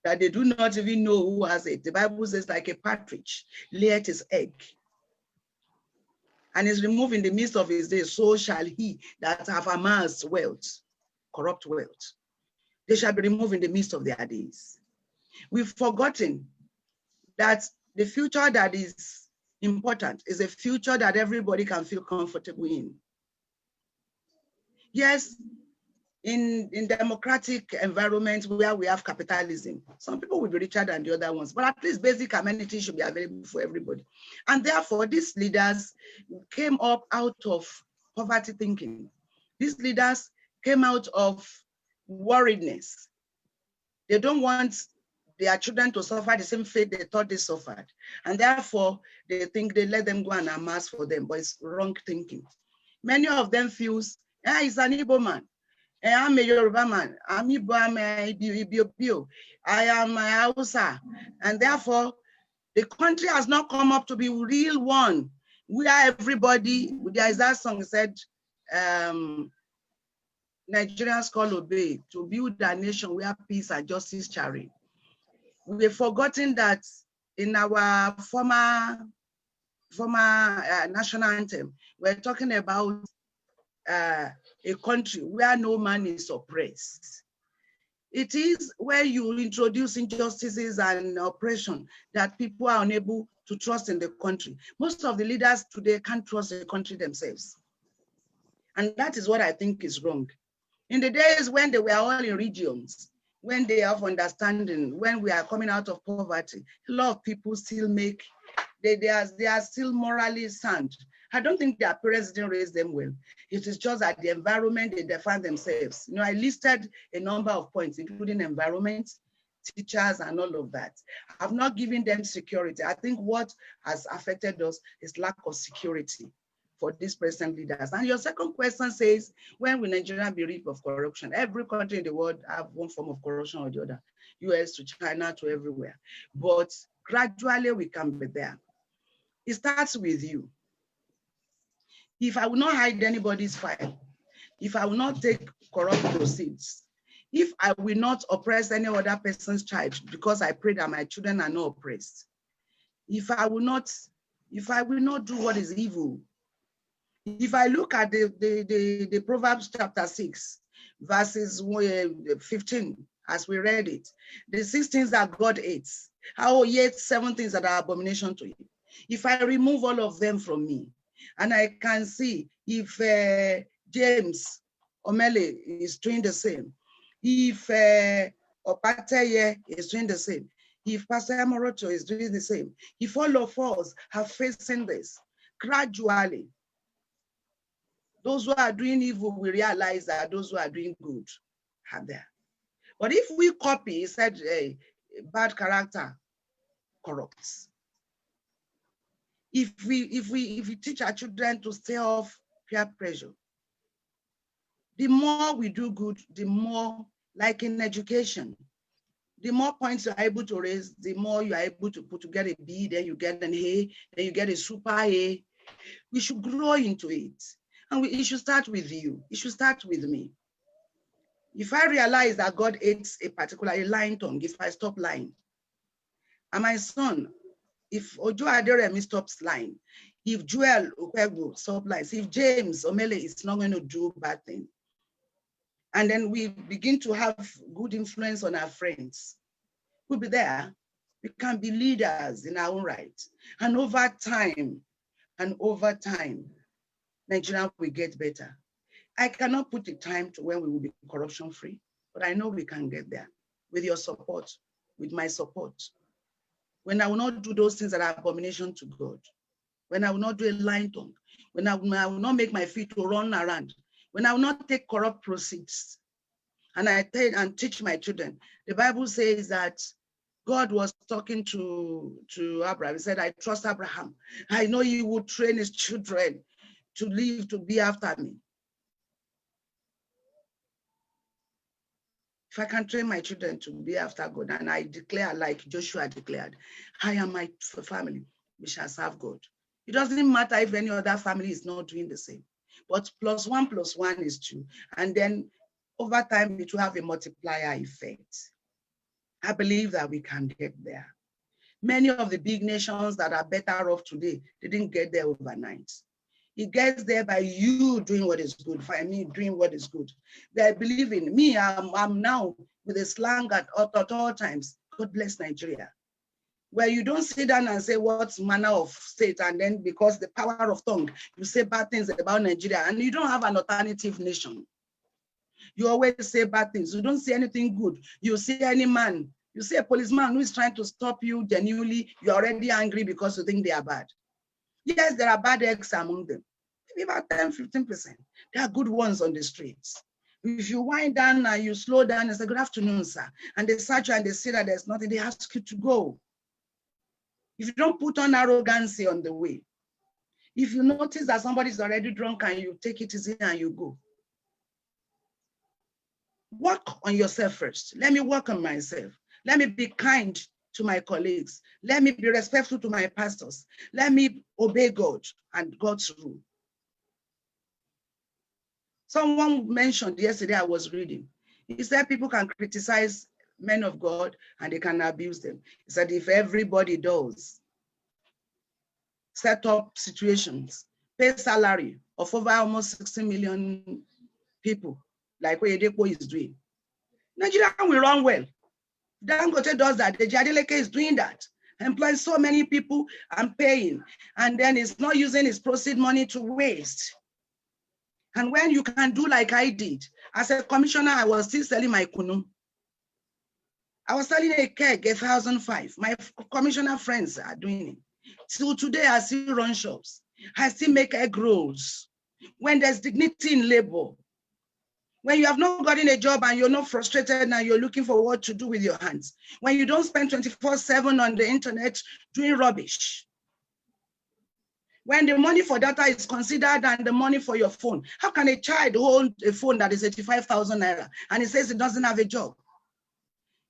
that they do not even know who has it. The Bible says, like a partridge layeth his egg, and is removed in the midst of his days, so shall he that have amassed wealth, corrupt wealth. they shall be removed in the midst of their days. We've forgotten that the future that is important is a future that everybody can feel comfortable in. Yes, in democratic environments where we have capitalism, some people will be richer than the other ones, but at least basic amenities should be available for everybody. And therefore, these leaders came up out of poverty thinking. These leaders came out of worriedness. They don't want their children to suffer the same fate they thought they suffered. And therefore, they think they let them go and amass for them, but it's wrong thinking. Many of them feel, he's an Igbo man. I'm a Yoruba man. I'm Igbo, I'm a Ibio. I am a Hausa. And therefore, the country has not come up to be real one. We are everybody. There is that song said, Nigerians call obey, to build a nation where peace and justice shall reign. We've forgotten that in our former national anthem, we're talking about a country where no man is oppressed. It is where you introduce injustices and oppression that people are unable to trust in the country. Most of the leaders today can't trust the country themselves. And that is what I think is wrong. In the days when they were all in regions, when they have understanding, when we are coming out of poverty, a lot of people still make, they are still morally sound. I don't think their parents didn't raise them well. It is just that the environment they find themselves. You know, I listed a number of points, including environment, teachers, and all of that. I've not given them security. I think what has affected us is lack of security for these present leaders. And your second question says, when will Nigeria be rid of corruption? Every country in the world have one form of corruption or the other, US to China to everywhere. But gradually we can be there. It starts with you. If I will not hide anybody's file, if I will not take corrupt proceeds, if I will not oppress any other person's child because I pray that my children are not oppressed, if I will not do what is evil, if I look at the Proverbs chapter 6, verses 15, as we read it, the 6 things that God hates, how yet 7 things that are abomination to him. If I remove all of them from me, and I can see if James Omele is doing the same, if Opateye is doing the same, if Pastor Amorocho is doing the same, if all of us are facing this, gradually, those who are doing evil will realize that those who are doing good are there. But if we copy, he said, bad character corrupts. If we teach our children to stay off peer pressure, the more we do good, the more, like in education, the more points you're able to raise, the more you're able to put together a B, then you get an A, then you get a super A. We should grow into it. And it should start with you. It should start with me. If I realize that God hates a particular lying tongue, if I stop lying, and my son, if Ojo Aderemi stops lying, if Joel Okwego stops lying, if James Omele is not going to do bad things, and then we begin to have good influence on our friends, we'll be there. We can be leaders in our own right. And over time, Nigeria will get better. I cannot put a time to when we will be corruption free, but I know we can get there with your support, with my support. When I will not do those things that are abomination to God, when I will not do a lying tongue, when I will not make my feet to run around, when I will not take corrupt proceeds, and I teach my children. The Bible says that God was talking to Abraham. He said, I trust Abraham. I know he will train his children to live, to be after me. If I can train my children to be after God, and I declare, like Joshua declared, I and my family, we shall serve God. It doesn't matter if any other family is not doing the same, but +1 is 2. And then over time, it will have a multiplier effect. I believe that we can get there. Many of the big nations that are better off today, they didn't get there overnight. It gets there by you doing what is good, by me doing what is good. They believe in me. I'm now with a slang at all times. God bless Nigeria. Where you don't sit down and say what manner of state, and then because the power of tongue, you say bad things about Nigeria, and you don't have an alternative nation. You always say bad things. You don't see anything good. You see any man, you see a policeman who is trying to stop you genuinely, you're already angry because you think they are bad. Yes, there are bad eggs among them. Maybe about 10, 15%. There are good ones on the streets. If you wind down and you slow down and say, good afternoon, sir, and they search you and they see that there's nothing, they ask you to go. If you don't put on arrogancy on the way, if you notice that somebody's already drunk and you take it easy and you go, work on yourself first. Let me work on myself. Let me be kind to my colleagues. Let me be respectful to my pastors. Let me obey God and God's rule. Someone mentioned yesterday, I was reading, he said people can criticize men of God and they can abuse them. He said if everybody does, set up situations, pay salary of over almost 60 million people, like what Oyedepo is doing, Nigeria will run well. Dangote does that. The Adeleke is doing that. Employs so many people and paying, and then it's not using his proceed money to waste. And when you can do like I did, as a commissioner, I was still selling my kunu. I was selling a keg, 1,005. My commissioner friends are doing it. Till today, I still run shops. I still make egg rolls. When there's dignity in labor, when you have not gotten a job and you're not frustrated and you're looking for what to do with your hands, when you don't spend 24/7 on the internet doing rubbish, when the money for data is considered and the money for your phone, how can a child hold a phone that is 85,000 naira and he says he doesn't have a job?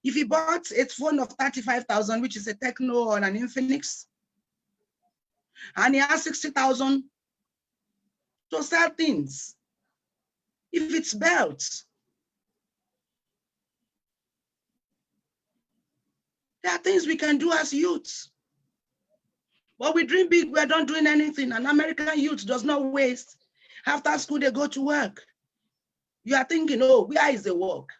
If he bought a phone of 35,000, which is a Techno or an Infinix, and he has 60,000 to sell things, if it's belts, there are things we can do as youths. But we dream big, we're not doing anything. An American youth does not waste. After school, they go to work. You are thinking, oh, where is the work?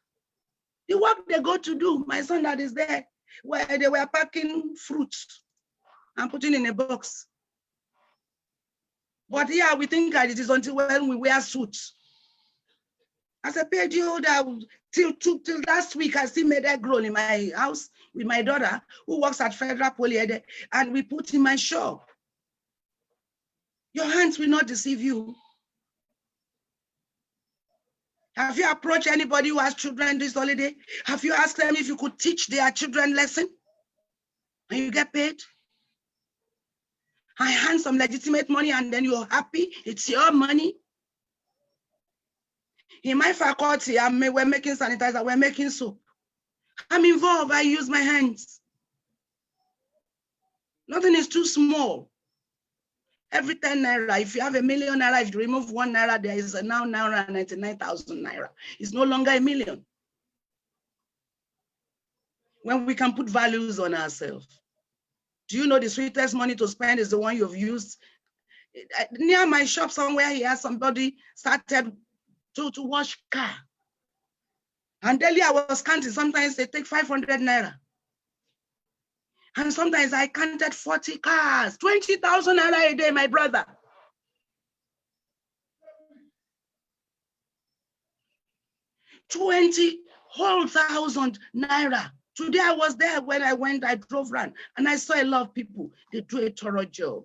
The work they go to do, my son that is there, where they were packing fruits and putting in a box. But here we think that it is until when we wear suits. As a PhD holder, till last week, I still made egg roll in my house with my daughter who works at Federal Poly, and we put in my shop. Your hands will not deceive you. Have you approached anybody who has children this holiday? Have you asked them if you could teach their children lesson and you get paid? I hand some legitimate money and then you're happy, it's your money. In my faculty, we're making sanitizer, we're making soap. I'm involved, I use my hands. Nothing is too small. Every 10 naira, if you have 1 million naira, if you remove 1 naira, there is now 99,000 naira. It's no longer 1 million. When we can put values on ourselves. Do you know the sweetest money to spend is the one you've used? Near my shop somewhere here, somebody started to wash car. And daily I was counting, sometimes they take 500 naira. And sometimes I counted 40 cars, 20,000 naira a day, my brother. $20,000 naira. Today I was there when I went, I drove around and I saw a lot of people. They do a thorough job.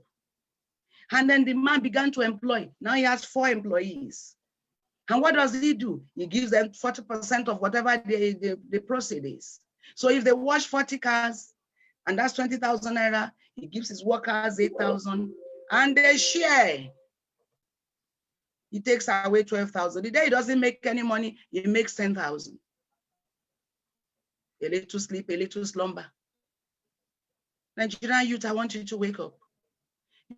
And then the man began to employ. Now he has 4 employees. And what does he do? He gives them 40% of whatever the proceed is. So if they wash 40 cars, and that's 20,000 naira, he gives his workers 8,000, and they share. He takes away 12,000. The day he doesn't make any money, he makes 10,000. A little sleep, a little slumber. Nigerian youth, I want you to wake up.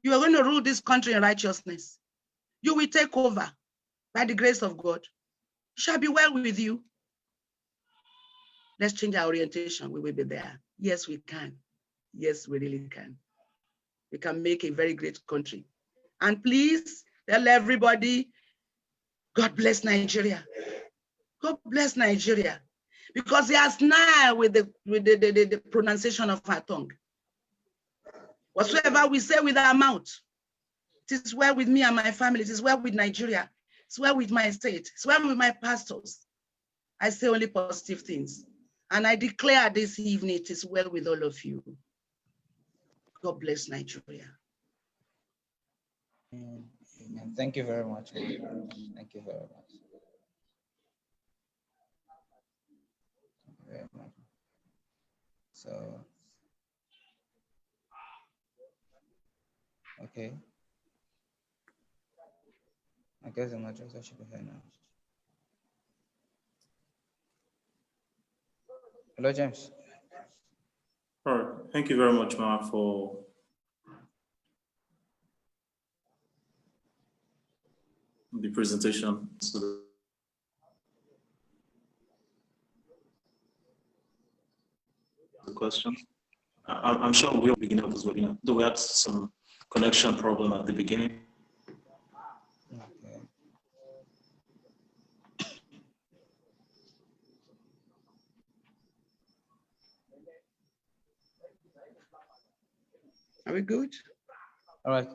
You are going to rule this country in righteousness. You will take over by the grace of God. It shall be well with you. Let's change our orientation. We will be there. Yes, we can. Yes, we really can. We can make a very great country. And please tell everybody, God bless Nigeria. God bless Nigeria. because he has now with the pronunciation of our tongue. Whatsoever we say with our mouth, it is well with me and my family. It is well with Nigeria. It's well with my state. It's well with my pastors. I say only positive things. And I declare this evening, it is well with all of you. God bless Nigeria. Amen. Thank you very much. Thank you very much. Thank you very much. So, okay. I guess the moderator should be here now. Hello, James. All right. Thank you very much, Ma, for the presentation. So the question. I'm sure we'll begin of this webinar, though we had some connection problem at the beginning. Okay. Are we good? All right.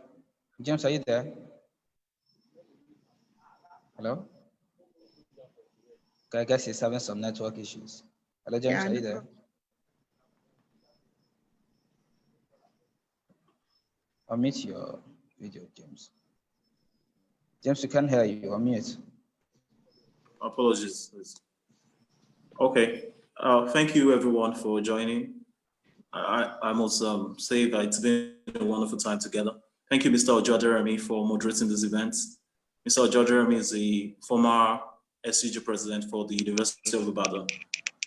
James, are you there? Hello? Okay, I guess he's having some network issues. Hello, James, are you there? Unmute your video, James. James, we can't hear you. Unmute. Apologies. Okay. Thank you, everyone, for joining. I must say that it's been a wonderful time together. Thank you, Mr. Ojaderemi, for moderating this event. Mr. Ojaderemi is the former SCG president for the University of Ibadan.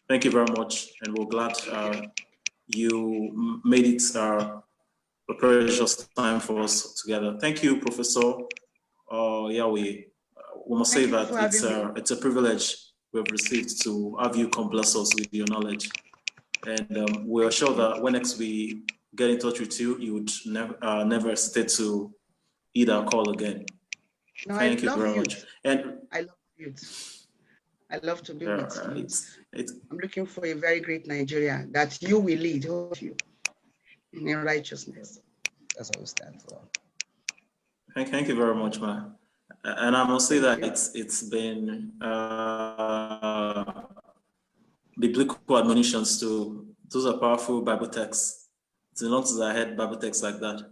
Thank you very much, and we're glad you made it a precious time for us together. Thank you, Professor Oyawoye. We must say that it's a privilege we've received to have you come bless us with your knowledge. And we are sure that when next we get in touch with you, you would never hesitate to either call again. No, Thank you very much. And I love youth. I love to be with you. I'm looking for a very great Nigeria that you will lead, all of you, in righteousness. That's what we stand for. Thank you very much, Ma. And I must say that it's been biblical admonitions too. Those are powerful Bible texts. It's not as I had Bible texts like that.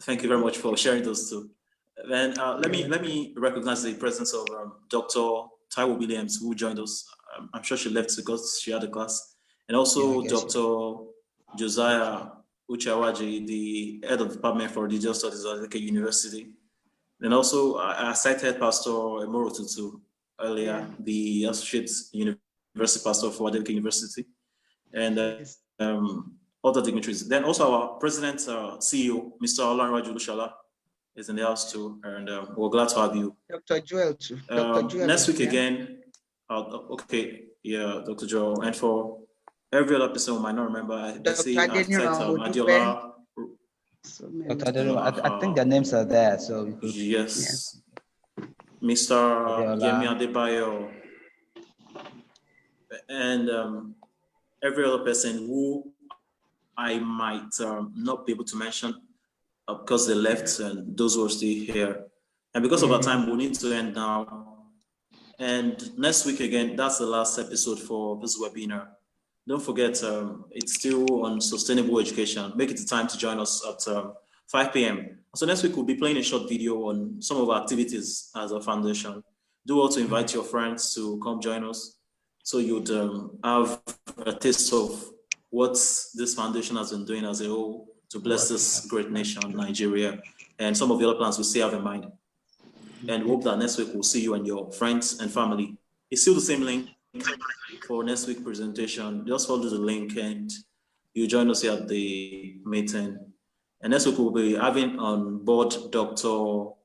Thank you very much for sharing those two. Then let me recognize the presence of Dr. Taiwo Williams, who joined us. I'm sure she left because she had a class, and also Dr. Josiah Uchawaji, the head of the department for religious studies at Adeleke University. And also I cited Pastor Emoro Tutu earlier, the associate university pastor for Adeleke University, and other dignitaries. Then also our president, CEO, Mr. Olanrewaju Lushala, is in the house too, and we're glad to have you. Dr. Joel too. Dr. Joel next week again, Dr. Joel, and for every other person who might not remember, I see Adiola. I think their names are there, so we could, yes. Mr. Yemi Adebayo, and every other person who I might not be able to mention because they left, and those who are still here. And because of our time, we need to end now. And next week again, that's the last episode for this webinar. Don't forget, it's still on sustainable education. Make it a time to join us at 5 p.m. So next week, we'll be playing a short video on some of our activities as a foundation. Do also invite your friends to come join us, so you'd have a taste of what this foundation has been doing as a whole to bless this great nation, Nigeria, and some of the other plans we still have in mind. And hope that next week we'll see you and your friends and family. It's still the same link for next week's presentation. Just follow the link and you join us here at the meeting. And next week we'll be having on board Dr. We'll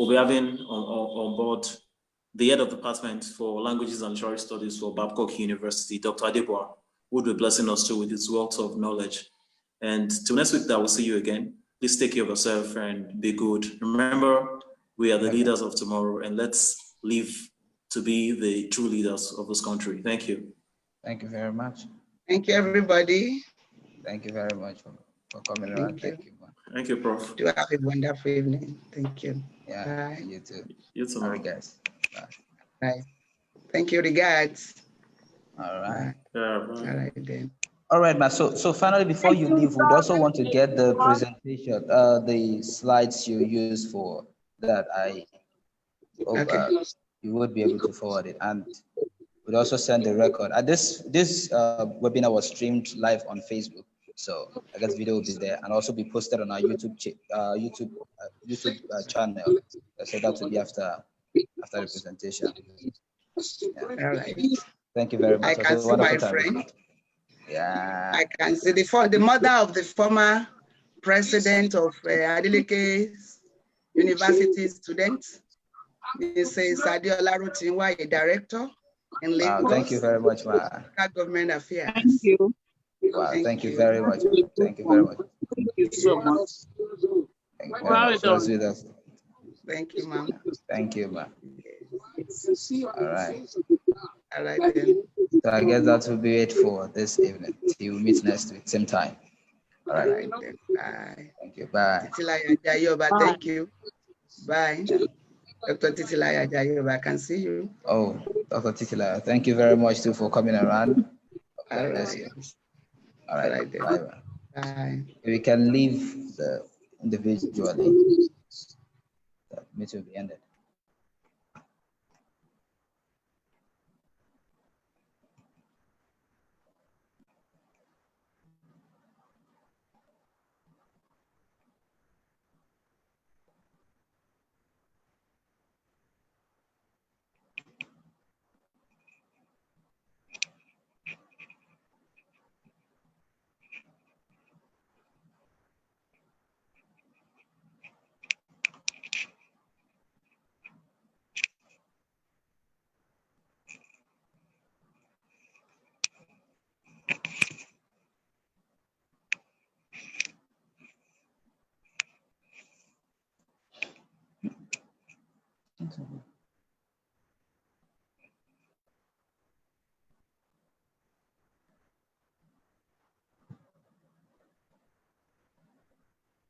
be having on board the head of the department for languages and literary studies for Babcock University, Dr. Adeboa, who will be blessing us too with his wealth of knowledge. And till next week, that we'll see you again. Please take care of yourself and be good. Remember, we are the leaders of tomorrow, and let's live to be the true leaders of this country. Thank you. Thank you very much. Thank you, everybody. Thank you very much for coming around. Thank you. Thank you, Prof. Do have a wonderful evening. Thank you. Yeah, Bye. you too. You too. All right, guys. Bye. Bye. Thank you. Regards. All right. Yeah, All right then. All right, man. So finally, before you leave, we'd also want to get the presentation, the slides you used for that. I hope you would be able to forward it, and we'd also send the record. This webinar was streamed live on Facebook, so I guess video will be there and also be posted on our YouTube channel. So that will be after the presentation. Yeah. All right. Thank you very much. I can see my friend. Yeah. I can see the mother of the former president of Adeleke University students. Mrs. Adiola Rutinwa, a director in Lagos. Wow, thank you very much, ma. Government Affairs. Thank you. Wow, thank you very much. Thank you very much. Thank you so much. Thank you very much. That's with us. Thank you, ma'am. Thank you, ma. All right. All right then. So I guess that will be it for this evening. Till we meet next week, same time. All right. All right then. Bye. Thank you. Bye. Titilaya Jayoba, thank you. Bye. Dr. Titilaya Jayoba, I can see you. Oh, Dr. Titila, thank you very much too for coming around. All Bless right. you. All right. All right then. Bye. Bye. We can leave individually. The meeting will be ended. Thank you.